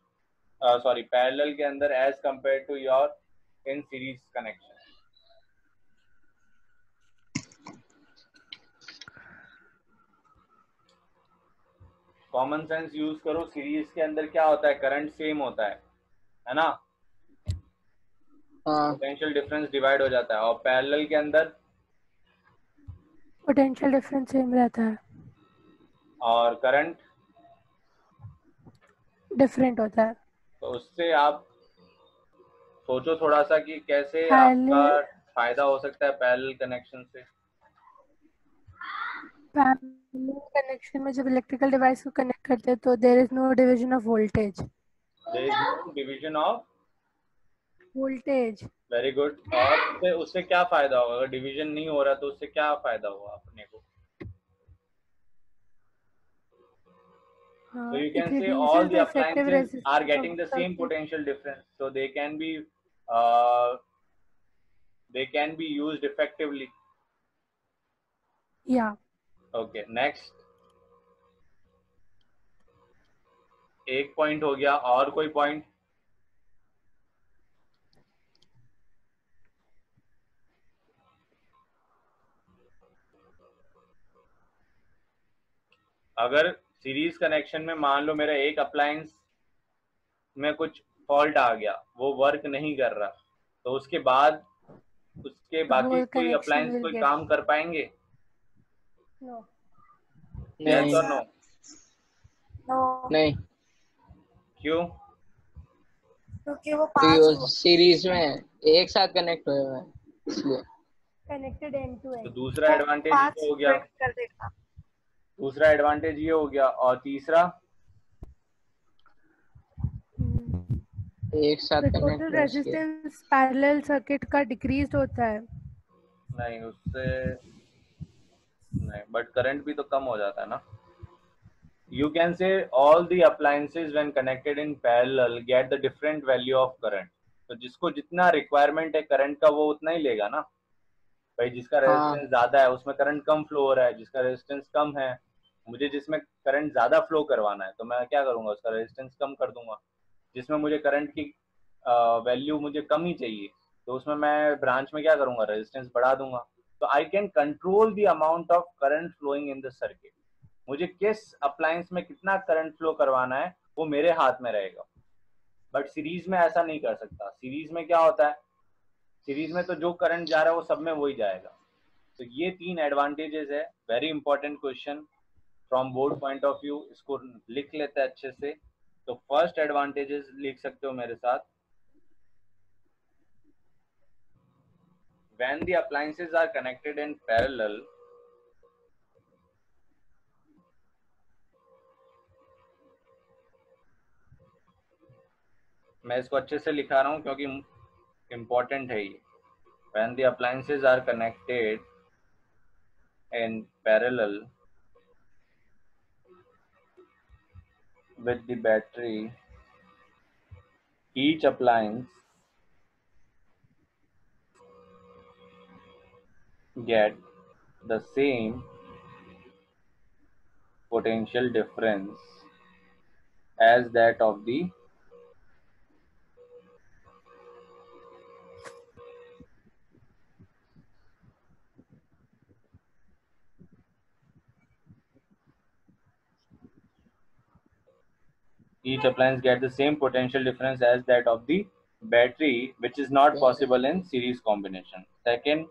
[SPEAKER 1] parallel के अंदर as compare to your in series connection? Common sense use करो, सीरीज के अंदर क्या होता है, करंट सेम होता है ना, पोटेंशियल डिफरेंस डिवाइड हो जाता है, और पैरेलल के अंदर
[SPEAKER 4] पोटेंशियल डिफरेंस सेम रहता है
[SPEAKER 1] और करंट
[SPEAKER 4] डिफरेंट होता है।
[SPEAKER 1] तो उससे आप सोचो थोड़ा सा कि कैसे
[SPEAKER 4] पैरेलल
[SPEAKER 1] आपका फायदा हो सकता है पैरेलल कनेक्शन से।
[SPEAKER 4] पैरेलल कनेक्शन में जब इलेक्ट्रिकल डिवाइस को कनेक्ट करते हैं तो there is no division of voltage.
[SPEAKER 1] There is no division of
[SPEAKER 4] voltage.
[SPEAKER 1] Very good. और उससे क्या फायदा होगा, अगर डिवीजन नहीं हो रहा तो उससे क्या फायदा होगा अपने को? So you can say all the appliances are getting the same potential difference, so they can be used effectively.
[SPEAKER 4] Yeah.
[SPEAKER 1] Okay, next. एक पॉइंट हो गया, और कोई पॉइंट? अगर सीरीज कनेक्शन में मान लो मेरा एक अप्लायंस में कुछ फॉल्ट आ गया, वो वर्क नहीं कर रहा, तो उसके बाद उसके बाकी कोई अप्लायंस कोई काम कर पाएंगे?
[SPEAKER 4] नो।
[SPEAKER 1] यस और नो?
[SPEAKER 2] नहीं,
[SPEAKER 1] क्यों?
[SPEAKER 3] क्योंकि वो
[SPEAKER 2] सीरीज में एक साथ कनेक्ट हुए हुए हैं इसलिए।
[SPEAKER 4] Connected end to end.
[SPEAKER 1] तो दूसरा एडवांटेज ये हो गया, दूसरा एडवांटेज ये हो गया, और तीसरा
[SPEAKER 2] एक साथ connect
[SPEAKER 4] total resistance parallel circuit का डिक्रीज होता है।
[SPEAKER 1] नहीं, उससे नहीं, बट करंट भी तो कम हो जाता है ना। You can say all the appliances when connected in parallel get the different value of current. तो जिसको जितना रिक्वायरमेंट है करंट का वो उतना ही लेगा ना भाई। जिसका रेजिस्टेंस ज्यादा है उसमें करंट कम फ्लो हो रहा है, जिसका रेजिस्टेंस कम है, मुझे जिसमें करंट ज्यादा फ्लो करवाना है तो मैं क्या करूंगा, उसका रेजिस्टेंस कम कर दूंगा। जिसमें मुझे करंट की वैल्यू मुझे कम ही चाहिए तो उसमें मैं ब्रांच में क्या करूंगा, रेजिस्टेंस बढ़ा दूंगा। तो So I can control the amount of current flowing in the circuit. मुझे किस अप्लायंस में कितना करंट फ्लो करवाना है वो मेरे हाथ में रहेगा, बट सीरीज में ऐसा नहीं कर सकता. सीरीज में क्या होता है, सीरीज में तो जो करंट जा रहा है वो सब में वही जाएगा. तो ये 3 एडवांटेजेस है. Very important question from board point of view, इसको लिख लेते हैं अच्छे से. तो फर्स्ट एडवांटेजेस लिख सकते हो मेरे साथ. When the appliances are connected in parallel, मैं इसको अच्छे से लिखा रहा हूं क्योंकि इंपॉर्टेंट है ये. When the appliances are connected in parallel with the battery, each appliance get the same potential difference as that of the each appliance get the same potential difference as that of the battery, which is not possible in series combination. Second,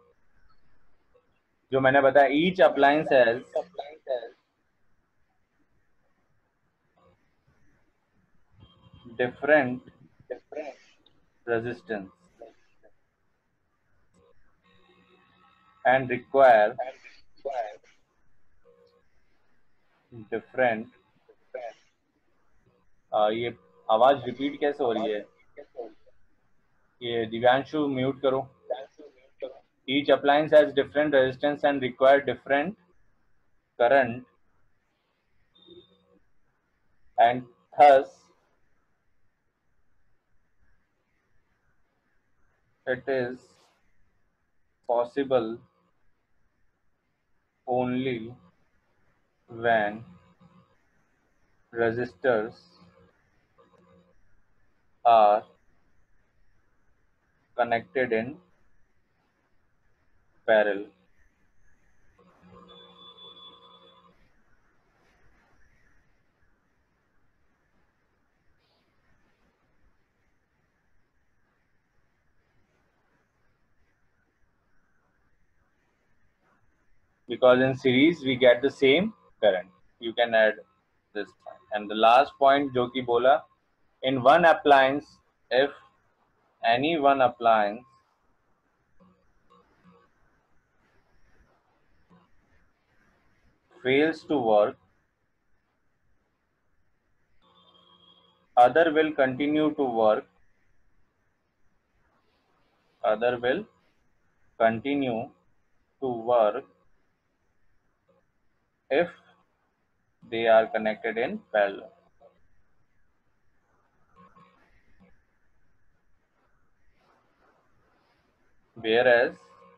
[SPEAKER 1] जो मैंने बताया, each appliance has different resistance and require different. ये आवाज repeat कैसे हो रही है? ये दिव्यांशु म्यूट करो. Each appliance has different resistance and require different current, and thus it is possible only when resistors are connected in parallel. Because in series we get the same current. You can add this point. And the last point जो कि बोला, in one appliance, if any one appliance fails to work, other will continue to work. Other will continue to work if they are connected in parallel. Whereas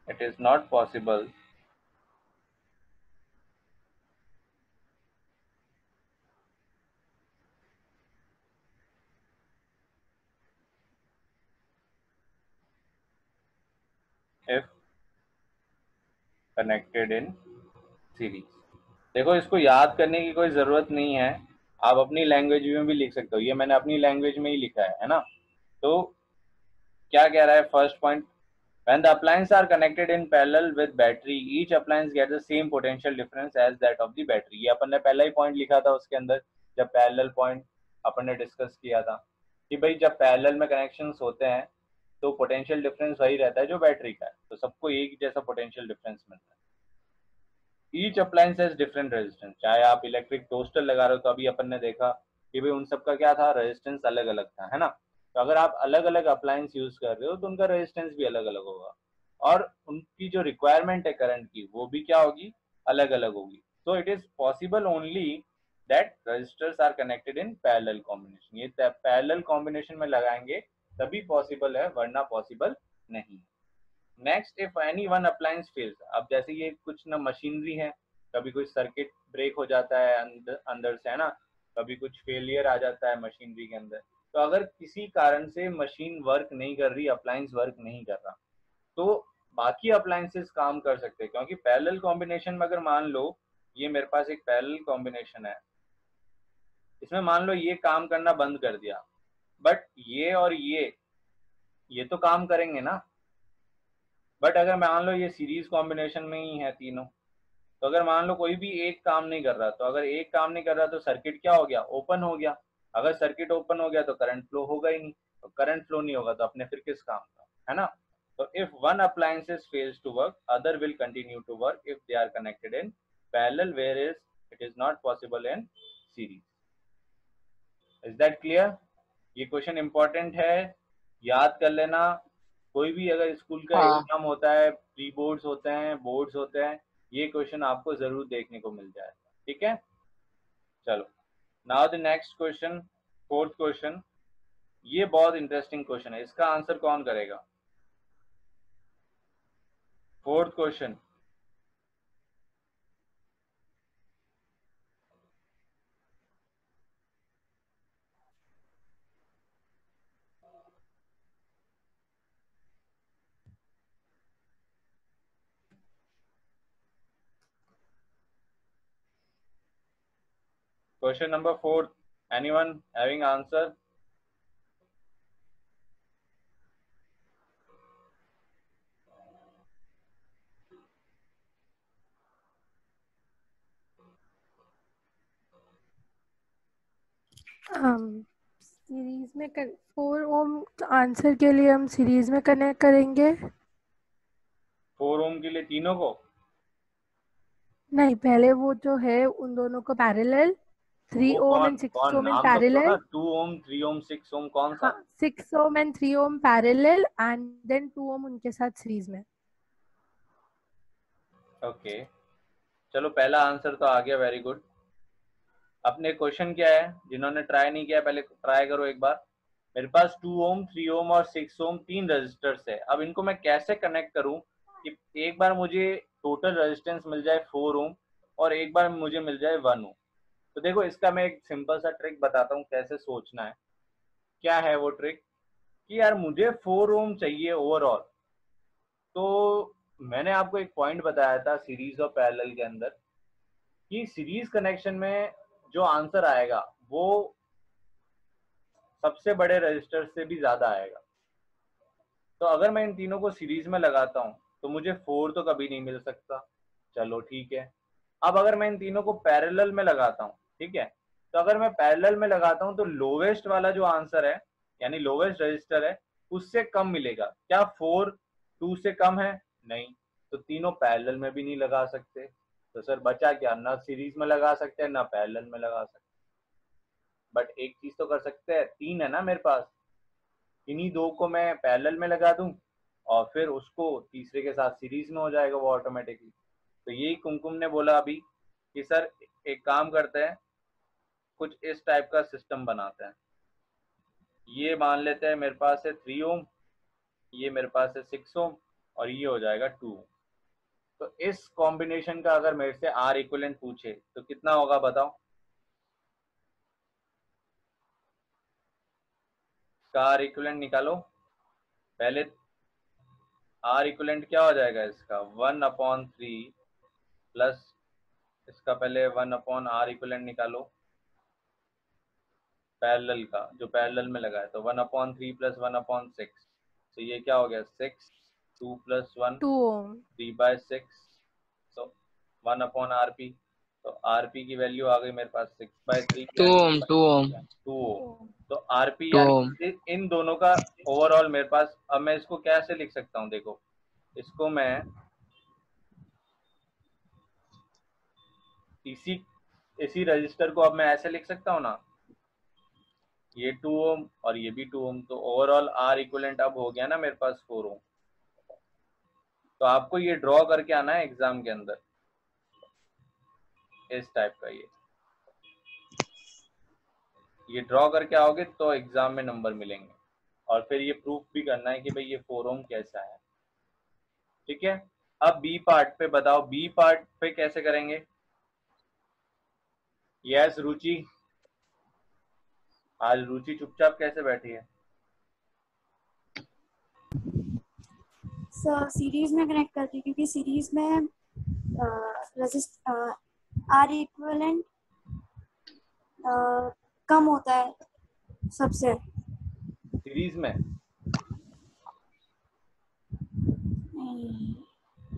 [SPEAKER 1] it is not possible if connected in series. देखो, इसको याद करने की कोई जरूरत नहीं है, आप अपनी लैंग्वेज में भी लिख सकते हो. ये मैंने अपनी लैंग्वेज में ही लिखा है ना. तो क्या कह रहा है first point, when the appliances are connected in parallel with battery, each appliance gets the same potential difference as that of the battery. ये अपन ने पहला ही पॉइंट लिखा था उसके अंदर, जब पैरेलल पॉइंट अपन ने डिस्कस किया था कि भाई जब पैरेलल में कनेक्शंस होते हैं तो पोटेंशियल डिफरेंस वही रहता है जो बैटरी का है, तो सबको एक जैसा पोटेंशियल डिफरेंस मिलता है. Each appliance has different resistance. चाहे आप इलेक्ट्रिक टोस्टर लगा रहे हो तो अभी अपन ने देखा कि भाई उन सबका क्या था, रेजिस्टेंस अलग अलग था, है ना. तो अगर आप अलग अलग अप्लायंस यूज कर रहे हो तो उनका रेजिस्टेंस भी अलग अलग होगा और उनकी जो रिक्वायरमेंट है करंट की वो भी क्या होगी, अलग अलग होगी. तो it is possible only that resistors are connected in parallel combination. ये पैरेलल कॉम्बिनेशन में लगाएंगे तभी पॉसिबल है, वरना पॉसिबल नहीं. Next, if any one appliance fails. अब जैसे ये कुछ ना मशीनरी है, कभी कोई सर्किट ब्रेक हो जाता है अंदर से, है ना, कभी कुछ फेलियर आ जाता है मशीनरी के अंदर. तो अगर किसी कारण से मशीन वर्क नहीं कर रही, अप्लायंस वर्क नहीं कर रहा, तो बाकी अप्लायंसेस काम कर सकते हैं, क्योंकि पैरेलल कॉम्बिनेशन में अगर मान लो ये मेरे पास एक पैरेलल कॉम्बिनेशन है, इसमें मान लो ये काम करना बंद कर दिया, बट ये और ये तो काम करेंगे ना। बट अगर मान लो ये सीरीज कॉम्बिनेशन में ही है तीनों, तो अगर मान लो कोई भी एक काम नहीं कर रहा, तो अगर एक काम नहीं कर रहा तो सर्किट क्या हो गया, ओपन हो गया। अगर सर्किट ओपन हो गया तो करंट फ्लो होगा ही नहीं, तो करंट फ्लो नहीं होगा तो अपने फिर किस काम का, है ना। तो if one appliances fails to work, other will continue to work if they are connected in parallel, where is it is not possible in series. Is that clear? ये क्वेश्चन इंपॉर्टेंट है, याद कर लेना। कोई भी अगर स्कूल का
[SPEAKER 2] हाँ
[SPEAKER 1] एग्जाम होता है, प्री बोर्ड्स होते हैं, बोर्ड्स होते हैं, ये क्वेश्चन आपको जरूर देखने को मिल जाएगा, ठीक है। चलो, now the next question, fourth question. ये बहुत इंटरेस्टिंग क्वेश्चन है, इसका आंसर कौन करेगा? Fourth question, question number fourth, anyone having answer?
[SPEAKER 4] Series में 4 ओम आंसर के लिए हम सीरीज में कनेक्ट करेंगे।
[SPEAKER 1] 4 ओम के लिए तीनों को?
[SPEAKER 4] नहीं, पहले वो जो है उन दोनों को पैरेलल, 3
[SPEAKER 1] वो
[SPEAKER 4] ओम
[SPEAKER 1] कौन
[SPEAKER 4] एंड 6
[SPEAKER 1] कौन
[SPEAKER 4] ओम इन
[SPEAKER 1] नाम तो बताओ ना,
[SPEAKER 4] पैरेलल।
[SPEAKER 1] 2 ओम, 3 ओम, 6 ओम, कौन सा?
[SPEAKER 4] हाँ, 6 ohm and 3 ohm parallel and then 2 ohm उनके साथ सीरीज में।
[SPEAKER 1] ओके, चलो पहला आंसर तो आ गया, वेरी गुड। अपने क्वेश्चन क्या है, जिन्होंने ट्राई नहीं किया पहले ट्राई करो एक बार। मेरे पास 2 ओम, 3 ओम और 6 ओम तीन रेजिस्टर्स है। अब इनको मैं कैसे कनेक्ट करूं कि एक बार मुझे टोटल रेजिस्टेंस मिल जाए 4 ओम और एक बार मुझे मिल जाए 1 ओम। तो देखो, इसका मैं एक सिंपल सा ट्रिक बताता हूँ कैसे सोचना है। क्या है वो ट्रिक? कि यार मुझे 4 ओम चाहिए ओवरऑल, तो मैंने आपको एक पॉइंट बताया था सीरीज और पैरेलल के अंदर, कि सीरीज कनेक्शन में जो आंसर आएगा वो सबसे बड़े रजिस्टर से भी ज्यादा आएगा। तो अगर मैं इन तीनों को सीरीज में लगाता हूँ तो मुझे 4 तो कभी नहीं मिल सकता, चलो ठीक है। अब अगर मैं इन तीनों को पैरेलल में लगाता हूँ, ठीक है, तो अगर मैं पैरेलल में लगाता हूँ तो लोवेस्ट वाला जो आंसर है, यानी लोवेस्ट रजिस्टर है, उससे कम मिलेगा। क्या 4 2 से कम है? नहीं। तो तीनों पैरेलल में भी नहीं लगा सकते, तो सर बचा क्या, ना सीरीज में लगा सकते हैं ना पैरेलल में लगा सकते। बट एक चीज तो कर सकते हैं, 3 है ना मेरे पास, इन्हीं दो को मैं पैरेलल में लगा दूं और फिर उसको तीसरे के साथ सीरीज में हो जाएगा वो ऑटोमेटिकली। तो यही कुमकुम ने बोला अभी कि सर एक काम करते हैं, कुछ इस टाइप का सिस्टम बनाते हैं। ये मान लेते हैं मेरे पास है 3 ओम, ये मेरे पास है 6 ओम और ये हो जाएगा 2 ओम। तो इस कॉम्बिनेशन का अगर मेरे से आर इक्विवेलेंट पूछे तो कितना होगा बताओ? इसका आर इक्विवेलेंट निकालो पहले। आर इक्विवेलेंट क्या हो जाएगा इसका, 1/3 प्लस इसका, पहले 1/r इक्विवेलेंट निकालो पैरेलल का, जो पैरेलल में लगा है। तो 1/3 प्लस 1/6, तो ये क्या हो गया 6, 2 प्लस 1
[SPEAKER 4] 2 ओम
[SPEAKER 1] 3/6, तो 1/rp। तो rp की वैल्यू आ गई मेरे पास 6/3
[SPEAKER 2] 2
[SPEAKER 1] यानी
[SPEAKER 2] ओम 2 ओम
[SPEAKER 1] 2
[SPEAKER 4] 2
[SPEAKER 1] ओम।
[SPEAKER 4] ओम।
[SPEAKER 1] तो rp
[SPEAKER 2] 2 ओम
[SPEAKER 1] यानी इन दोनों का ओवरऑल मेरे पास, अब मैं इसको कैसे लिख सकता हूँ, देखो इसको मैं इसी इसी रजिस्टर को अब मैं ऐसे लिख सकता हूँ ना, ये 2 ओम और ये भी 2 ओम, तो ओवरऑल आर इक्विवेलेंट अब हो गया ना मेरे पास 4 ओम। तो आपको ये ड्रॉ करके आना है एग्जाम के अंदर, इस टाइप का ये ड्रॉ करके आओगे तो एग्जाम में नंबर मिलेंगे। और फिर ये प्रूफ भी करना है कि भाई ये 4 ओम कैसा है, ठीक है। अब बी पार्ट पे बताओ, बी पार्ट पे कैसे करेंगे? यस रुचि, आज रुचि चुपचाप कैसे बैठी है?
[SPEAKER 3] सीरीज में कनेक्ट करती हूँ क्योंकि सीरीज में आर इक्विवेलेंट कम होता है सबसे।
[SPEAKER 1] सीरीज में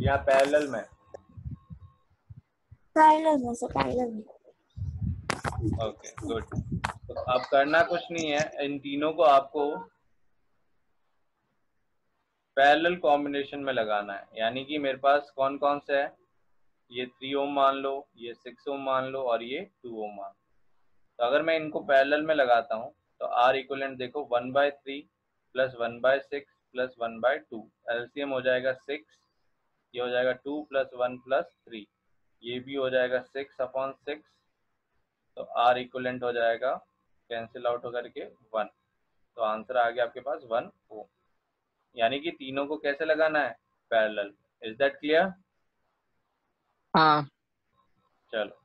[SPEAKER 1] या पैरेलल में?
[SPEAKER 3] पैरेलल में।
[SPEAKER 1] Okay good. तो अब करना कुछ नहीं है, इन तीनों को आपको पैरेलल कॉम्बिनेशन में लगाना है। यानी कि मेरे पास कौन कौन से है, ये 3 ओम मान लो, ये 6 ओम मान लो और ये 2 ओम मान लो। तो अगर मैं इनको पैरेलल में लगाता हूँ तो आर इक्वलेंट देखो 1/3 प्लस 1/6 प्लस 1/2, एलसीएम हो जाएगा 6, ये हो जाएगा 2 प्लस 1 प्लस 3, ये भी हो जाएगा 6/6। तो आर इक्वलेंट हो जाएगा कैंसिल आउट होकर के 1। तो आंसर आ गया आपके पास 1 ओम। यानी कि तीनों को कैसे लगाना है, पैरेलल। Is that clear?
[SPEAKER 2] हाँ।
[SPEAKER 1] चलो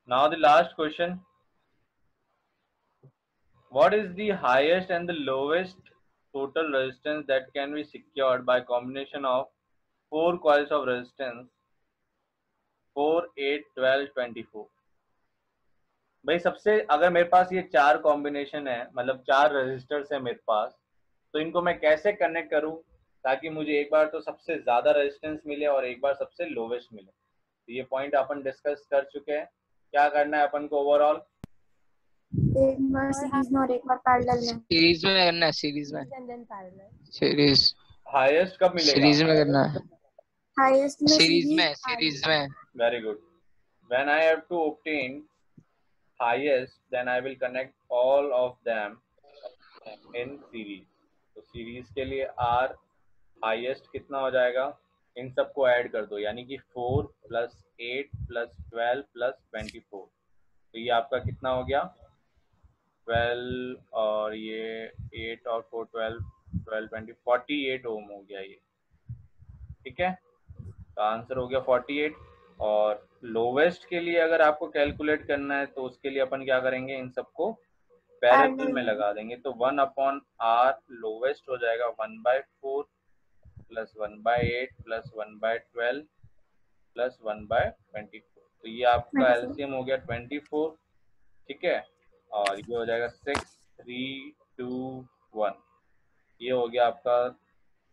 [SPEAKER 1] now the last question. What is the highest and the lowest total resistance that can be secured by combination of 4 coils of resistance 4, 8, 12, 24? भाई सबसे, अगर मेरे पास ये 4 कॉम्बिनेशन है, मतलब 4 रेजिस्टर्स है मेरे पास, तो इनको मैं कैसे कनेक्ट करूं ताकि मुझे एक बार तो सबसे ज्यादा रेजिस्टेंस मिले और एक बार सबसे लोवेस्ट मिले। तो ये पॉइंट अपन डिस्कस कर चुके हैं। क्या करना है अपन को ओवरऑल?
[SPEAKER 3] एक बार सीरीज में और एक बार पैरेलल में।
[SPEAKER 2] सीरीज में करना है, सीरीज में।
[SPEAKER 4] and then parallel.
[SPEAKER 2] Series
[SPEAKER 1] highest कब मिलेगा?
[SPEAKER 2] सीरीज में करना है।
[SPEAKER 3] हाईएस्ट में
[SPEAKER 2] सीरीज में।
[SPEAKER 1] Very good. When I have to obtain highest, then I will connect all of them in series. तो सीरीज के लिए R हाईएस्ट कितना हो जाएगा, इन सबको ऐड कर दो, यानी कि 4 प्लस 8 प्लस 12 प्लस 24। तो ये आपका कितना हो गया, 12 और ये 8 और 4 12 12 20 48 ओम हो गया ये। ठीक है, तो आंसर हो गया 48। और लोवेस्ट के लिए अगर आपको कैलकुलेट करना है तो उसके लिए अपन क्या करेंगे, इन सबको पैरेलल में लगा देंगे। तो 1/r लोवेस्ट हो जाएगा 1/4 प्लस 1/8 प्लस 1/12 प्लस 1/24। तो ये आपका एलसीएम हो गया 24। ठीक है, और ये हो जाएगा 6, 3, 2, 1। ये हो गया आपका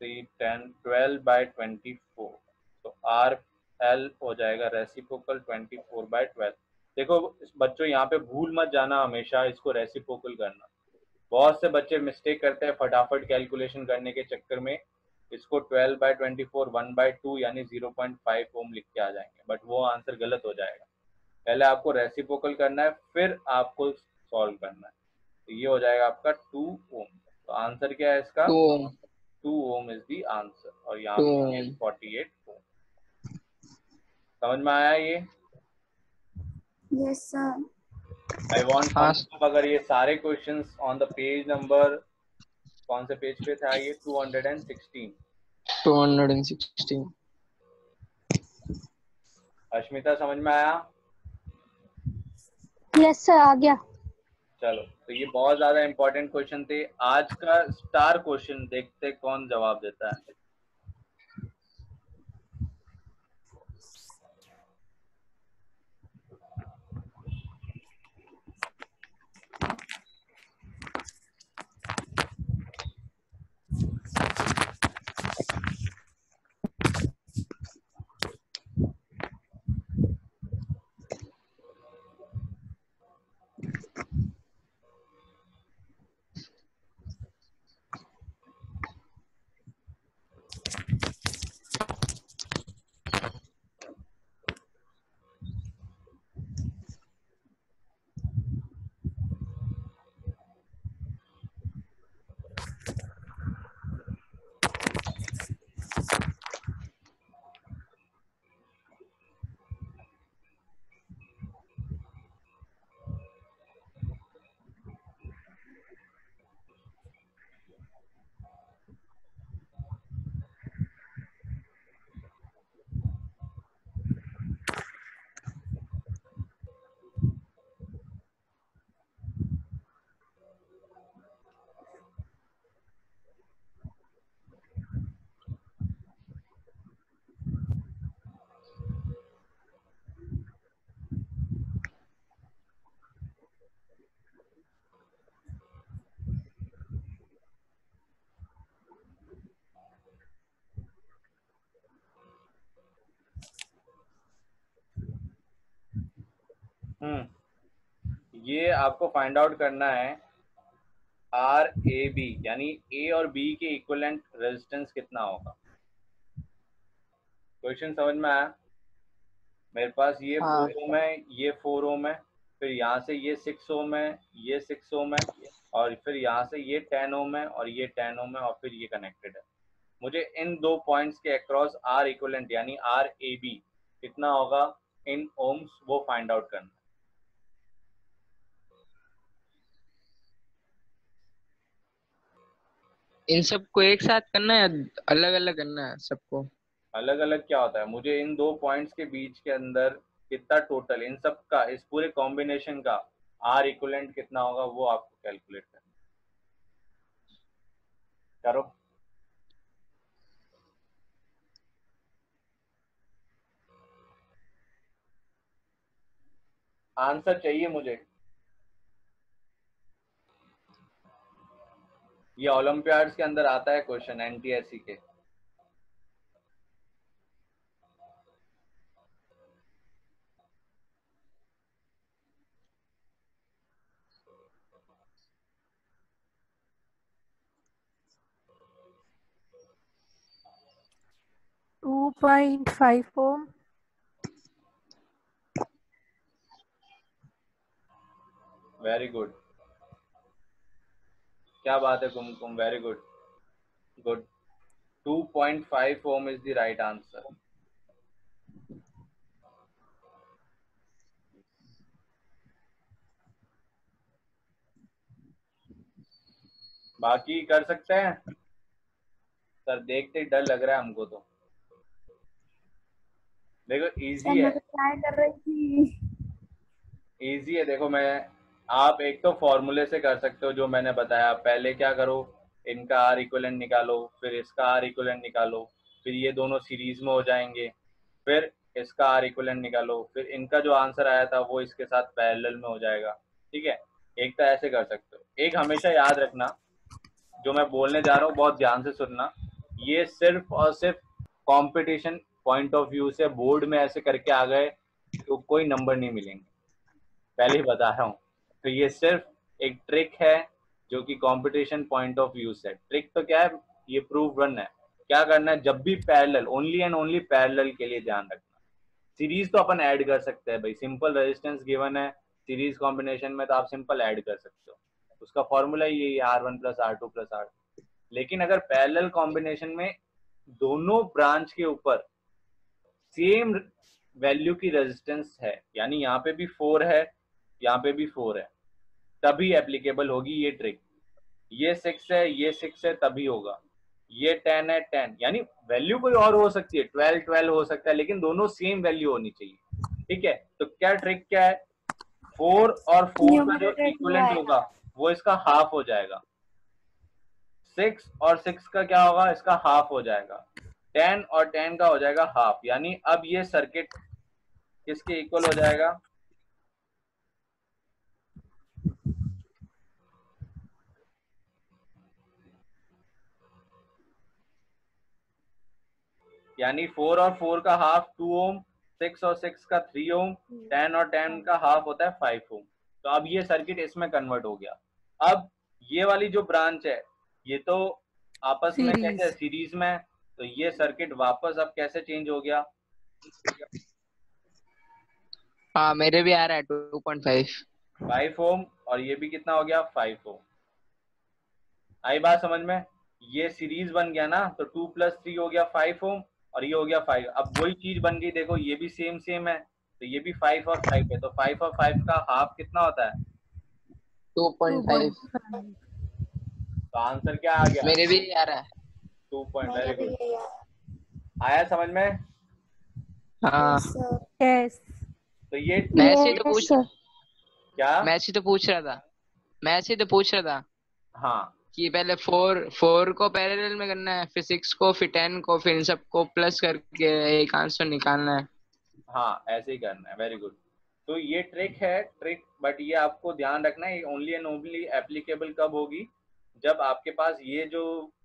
[SPEAKER 1] 3, 10, 12/24। तो आर एल हो जाएगा रेसिप्रोकल 24/12। देखो बच्चों, यहाँ पे भूल मत जाना हमेशा इसको रेसिप्रोकल करना। बहुत से बच्चे मिस्टेक करते हैं फटाफट कैलकुलेशन करने के चक्कर में, इसको 12/24 1/2 यानी 0.5 ओम लिख के आ जाएंगे, बट वो आंसर गलत हो जाएगा। पहले आपको रेसिप्रोकल करना है, फिर आपको सॉल्व करना है। तो ये हो जाएगा आपका 2 ओम। तो आंसर क्या है इसका, 2 ओम इज द आंसर। और यहाँ पे 48 ओम। समझ में आया ये?
[SPEAKER 3] Yes sir.
[SPEAKER 1] आई वांट, अगर ये सारे questions on the page number, कौन से पेज पे था ये, 216। अश्मिता समझ में आया?
[SPEAKER 4] यस सर, आ गया।
[SPEAKER 1] चलो, तो ये बहुत ज्यादा इंपॉर्टेंट क्वेश्चन थे। आज का स्टार क्वेश्चन देखते कौन जवाब देता है। ये आपको फाइंड आउट करना है आर ए बी, यानी ए और बी के इक्विवेलेंट रेजिस्टेंस कितना होगा। क्वेश्चन समझ में आया? मेरे पास ये
[SPEAKER 2] हाँ
[SPEAKER 1] 4 ओम है, ये 4 ओम है, फिर यहाँ से ये 6 ओम है, ये 6 ओम है, और फिर यहाँ से ये 10 ओम है और ये 10 ओम है, और फिर ये कनेक्टेड है। मुझे इन दो पॉइंट्स के अक्रॉस आर इक्विवेलेंट यानी आर ए बी कितना होगा इन ओम्स, वो फाइंड आउट करना।
[SPEAKER 2] इन सबको एक साथ करना है, अलग अलग करना है सबको?
[SPEAKER 1] अलग अलग क्या होता है, मुझे इन दो पॉइंट्स के बीच के अंदर कितना टोटल इन सब का, इस पूरे कॉम्बिनेशन का आर इक्विवेलेंट कितना होगा वो आपको कैलकुलेट करना। करो। आंसर चाहिए मुझे। ये ओलंपियाड्स के अंदर आता है क्वेश्चन, एनटीएससी के।
[SPEAKER 4] Two 2.5 ohm.
[SPEAKER 1] वेरी गुड, क्या बात है Kumkum, very good, good. 2.5 ohm is the right answer. बाकी कर सकते हैं सर, देखते ही डर लग रहा है हमको तो। देखो
[SPEAKER 3] सर
[SPEAKER 1] इजी
[SPEAKER 3] मैं
[SPEAKER 1] है,
[SPEAKER 3] तो ट्राई कर रही थी।
[SPEAKER 1] इजी है। देखो मैं, आप एक तो फॉर्मूले से कर सकते हो जो मैंने बताया। पहले क्या करो, इनका आर इक्विवेलेंट निकालो, फिर इसका आर इक्विवेलेंट निकालो, फिर ये दोनों सीरीज में हो जाएंगे, फिर इसका आर इक्विवेलेंट निकालो, फिर इनका जो आंसर आया था वो इसके साथ पैरेलल में हो जाएगा। ठीक है, एक तो ऐसे कर सकते हो। एक हमेशा याद रखना, जो मैं बोलने जा रहा हूँ बहुत ध्यान से सुनना, ये सिर्फ और सिर्फ कंपटीशन पॉइंट ऑफ व्यू से बोर्ड में ऐसे करके आ गए तो कोई नंबर नहीं मिलेंगे, पहले ही बता रहा हूँ। तो ये सिर्फ एक ट्रिक है जो कि कंपटीशन पॉइंट ऑफ व्यू से। ट्रिक तो क्या है, ये प्रूफ रन है। क्या करना है, जब भी parallel, only and only parallel के लिए ध्यान रखना। सीरीज तो अपन ऐड कर सकते हैं भाई, सिंपल रेजिस्टेंस गिवन है सीरीज कॉम्बिनेशन में तो आप सिंपल ऐड कर सकते हो, उसका फॉर्मूला ये R1 plus R2 plus R। लेकिन अगर पैरेलल कॉम्बिनेशन में दोनों ब्रांच के ऊपर सेम वैल्यू की रेजिस्टेंस है, यानी यहाँ पे भी 4 है, यहाँ पे भी 4 है, तभी एप्लीकेबल होगी ये ट्रिक। ये 6 है, ये 6 है, तभी होगा। ये 10 है, 10, यानी वैल्यू कोई और हो सकती है, 12 12 हो सकता है, लेकिन दोनों सेम वैल्यू होनी चाहिए। ठीक है, तो क्या ट्रिक क्या है, 4 और 4 का जो
[SPEAKER 3] न्यूमरेटर 2
[SPEAKER 1] इक्विवेलेंट
[SPEAKER 3] आएगा।
[SPEAKER 1] होगा वो इसका हाफ हो जाएगा। 6 और 6 का क्या होगा, इसका हाफ हो जाएगा। 10 और 10 का हो जाएगा हाफ, यानी अब ये सर्किट किसके इक्वल हो जाएगा, यानी 4 और 4 का हाफ 2 ओम, 6 और 6 का 3 ओम, 10 और 10 का हाफ होता है 5 ओम। तो अब ये सर्किट इसमें कन्वर्ट हो गया। अब ये वाली जो ब्रांच है ये तो आपस में कैसे
[SPEAKER 4] Series.
[SPEAKER 1] सीरीज में, तो ये सर्किट वापस अब कैसे चेंज हो गया,
[SPEAKER 2] हाँ मेरे भी आ रहा है 2.5।
[SPEAKER 1] 5 ओम, और ये भी कितना हो गया 5 ओम। आई बात समझ में? ये सीरीज बन गया ना, तो 2 प्लस 3 हो गया 5 ओम, और ये हो गया 5। अब वही चीज बन गई, देखो ये भी सेम सेम है, तो ये भी 5 और 5 है, तो 5 और 5 का हाफ कितना होता है,
[SPEAKER 2] 2.5
[SPEAKER 4] 2.5.
[SPEAKER 1] तो आंसर क्या आ गया,
[SPEAKER 2] मेरे भी आ रहा है।
[SPEAKER 1] 2 पॉइंट।
[SPEAKER 3] मैंने
[SPEAKER 1] वेरी
[SPEAKER 3] भी
[SPEAKER 1] गुड,
[SPEAKER 3] यही आया।
[SPEAKER 1] आया समझ में?
[SPEAKER 2] हाँ
[SPEAKER 3] यस सर।
[SPEAKER 4] Yes.
[SPEAKER 1] तो ये
[SPEAKER 2] मैं ऐसे ही तो
[SPEAKER 3] यस
[SPEAKER 2] पूछ
[SPEAKER 3] सर।
[SPEAKER 1] क्या,
[SPEAKER 2] मैं ऐसे ही तो पूछ रहा था मैं ऐसे ही तो पूछ रहा था
[SPEAKER 1] हाँ
[SPEAKER 2] कि पहले 4 को पैरेलल में करना है, फिर 6 को, फिर 10 को, फिर इन सबको प्लस करके एक आंसर निकालना है।
[SPEAKER 1] हाँ ऐसे ही करना है। वेरी गुड, तो ये ट्रिक है, ट्रिक, बट ये आपको ध्यान रखना है ओनली एंड ओनली एप्लीकेबल कब होगी, जब आपके पास ये जो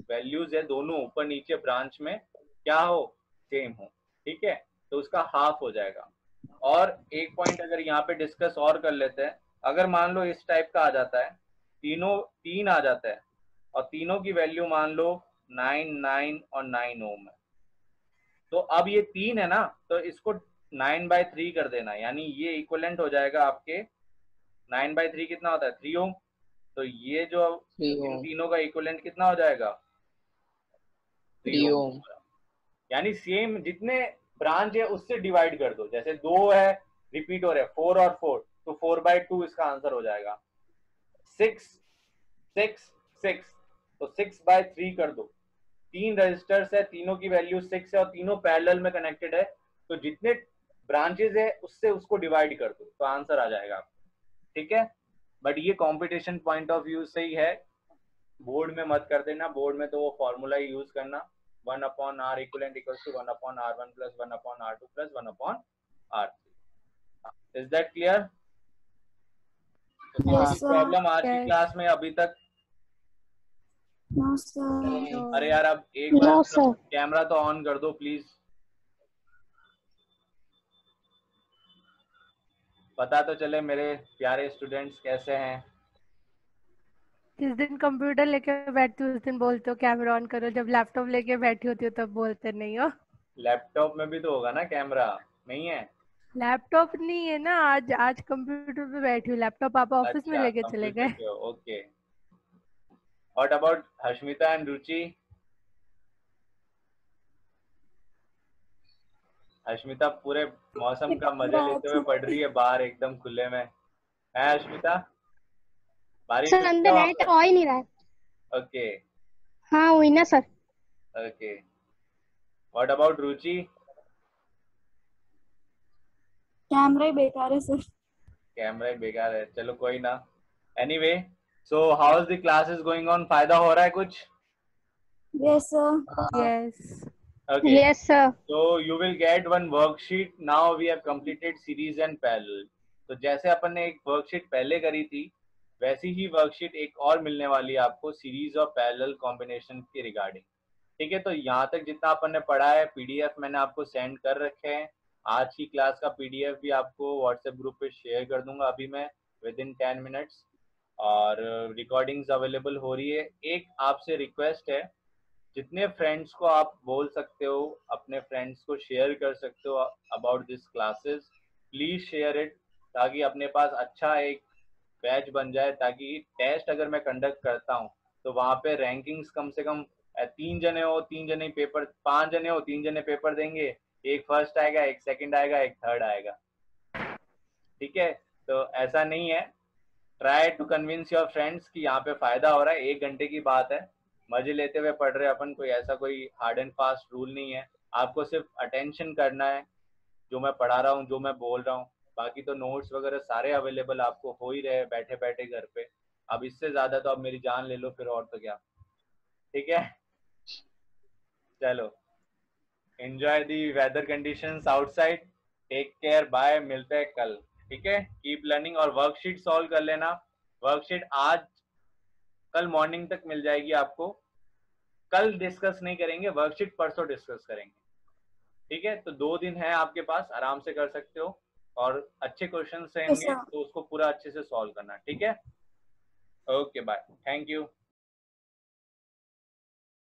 [SPEAKER 1] वैल्यूज है दोनों ऊपर नीचे ब्रांच में क्या हो, सेम हो। ठीक है, तो उसका हाफ हो जाएगा। और एक पॉइंट अगर यहाँ पे डिस्कस और कर लेते हैं, अगर मान लो इस टाइप का आ जाता है, तीन आ जाता है और तीनों की वैल्यू मान लो 9, 9 और 9 ओम है, तो अब ये 3 है ना, तो इसको 9/3 कर देना, यानी ये इक्वलेंट हो जाएगा आपके 9/3 कितना होता है 3 ओम, तो ये जो
[SPEAKER 2] 3
[SPEAKER 1] इन
[SPEAKER 2] ओम।
[SPEAKER 1] तीनों का इक्वलेंट कितना हो जाएगा 3
[SPEAKER 2] 3
[SPEAKER 1] ओम।
[SPEAKER 2] ओम।
[SPEAKER 1] यानी सेम जितने ब्रांच है उससे डिवाइड कर दो, जैसे 2 है रिपीट हो रहा है 4 और 4, तो 4/2 इसका आंसर हो जाएगा। 6, 6, 6, तो 6/3 कर दो। 3 रजिस्टर्स है, तीनों की वैल्यू 6 है और तीनों पैरेलल में कनेक्टेड है, तो जितने ब्रांचेस है उससे उसको डिवाइड कर दो तो आंसर आ जाएगा आपको, ठीक है। बट ये कंपटीशन पॉइंट ऑफ व्यू से ही है, बोर्ड में मत कर देना, बोर्ड में तो वो फॉर्मूला ही यूज करना, 1/r equivalent equals to 1/r1 plus 1/r2 plus 1/r3। Is that clear?
[SPEAKER 3] Yes, sir.
[SPEAKER 1] Problem आज की
[SPEAKER 4] Yes.
[SPEAKER 1] क्लास में अभी तक?
[SPEAKER 3] No, sir.
[SPEAKER 4] No.
[SPEAKER 1] अरे यार अब एक बार कैमरा तो ऑन कर दो प्लीज, पता तो चले मेरे प्यारे स्टूडेंट्स कैसे हैं।
[SPEAKER 4] जिस दिन कंप्यूटर लेके बैठती हूँ उस दिन बोलते हो कैमरा ऑन करो, जब लैपटॉप लेके बैठी होती हो तब बोलते नहीं हो।
[SPEAKER 1] लैपटॉप में भी तो होगा ना कैमरा, नहीं है?
[SPEAKER 4] लैपटॉप नहीं है ना, आज कंप्यूटर पे बैठी हूँ, लैपटॉप पापा ऑफिस में
[SPEAKER 1] अच्छा,
[SPEAKER 4] लेके चले
[SPEAKER 1] कंप्यूटर
[SPEAKER 4] गए।
[SPEAKER 1] पे हो, ओके। व्हाट अबाउट हर्षमिता एंड रुचि? हर्षमिता पूरे मौसम का मजा लेते हुए पढ़ रही है बाहर एकदम खुले में, है हर्षमिता? बारिश
[SPEAKER 5] सर
[SPEAKER 1] हो रही
[SPEAKER 5] अंदर
[SPEAKER 1] है वहाँ
[SPEAKER 5] लाइट
[SPEAKER 1] पे?
[SPEAKER 5] आ ही नहीं रहा है।
[SPEAKER 1] ओके
[SPEAKER 5] हाँ वही ना sir.
[SPEAKER 1] Okay. What about Ruchi?
[SPEAKER 3] Camera ही बेकार है सर।
[SPEAKER 1] कैमरा ही बेकार है, चलो कोई ना। Anyway, so how is the classes going on? फायदा हो रहा है कुछ?
[SPEAKER 3] Yes, sir.
[SPEAKER 4] Yes.
[SPEAKER 1] Okay,
[SPEAKER 5] yes sir.
[SPEAKER 1] so you will get one worksheet. Now we have completed series and parallel. तो जैसे अपन ने एक वर्कशीट पहले करी थी, वैसी ही वर्कशीट एक और मिलने वाली है आपको सीरीज और पैरेलल कॉम्बिनेशन के रिगार्डिंग, ठीक है। तो यहाँ तक जितना अपन ने पढ़ा है पीडीएफ मैंने आपको सेंड कर रखे हैं, आज की क्लास का पीडीएफ भी आपको व्हाट्सएप ग्रुप पे शेयर कर दूंगा अभी मैं विद इन 10 मिनट्स, और रिकॉर्डिंग्स अवेलेबल हो रही है। एक आपसे रिक्वेस्ट है, जितने फ्रेंड्स को आप बोल सकते हो, अपने फ्रेंड्स को शेयर कर सकते हो about this classes, please share it, ताकि अपने पास अच्छा एक बैच बन जाए, ताकि टेस्ट अगर मैं कंडक्ट करता हूँ तो वहाँ पे रैंकिंग्स कम से कम 3 जने हो, 3 जने पेपर, 5 जने हो, 3 जने पेपर देंगे, एक फर्स्ट आएगा, एक सेकंड आएगा, एक थर्ड आएगा, ठीक है। तो ऐसा नहीं है, try to convince your friends कि यहाँ पे फायदा हो रहा है, 1 घंटे की बात है, मजे लेते हुए पढ़ रहे अपन, कोई ऐसा कोई हार्ड एंड फास्ट रूल नहीं है, आपको सिर्फ अटेंशन करना है जो मैं पढ़ा रहा हूँ, जो मैं बोल रहा हूँ। बाकी तो नोट्स वगैरह सारे अवेलेबल आपको हो ही रहे बैठे बैठे घर पे, अब इससे ज्यादा तो अब मेरी जान ले लो फिर, और तो क्या, ठीक है। चलो, enjoy the weather conditions outside, take care, bye, मिलते हैं कल, ठीक है। कीप लर्निंग और वर्कशीट सॉल्व कर लेना, वर्कशीट आज कल मॉर्निंग तक मिल जाएगी आपको, कल डिस्कस नहीं करेंगे वर्कशीट, परसों डिस्कस करेंगे, ठीक है। तो 2 दिन है आपके पास, आराम से कर सकते हो, और अच्छे क्वेश्चंस रहेंगे
[SPEAKER 3] sir.
[SPEAKER 1] तो उसको पूरा अच्छे से सॉल्व करना, ठीक है। Okay bye, thank you.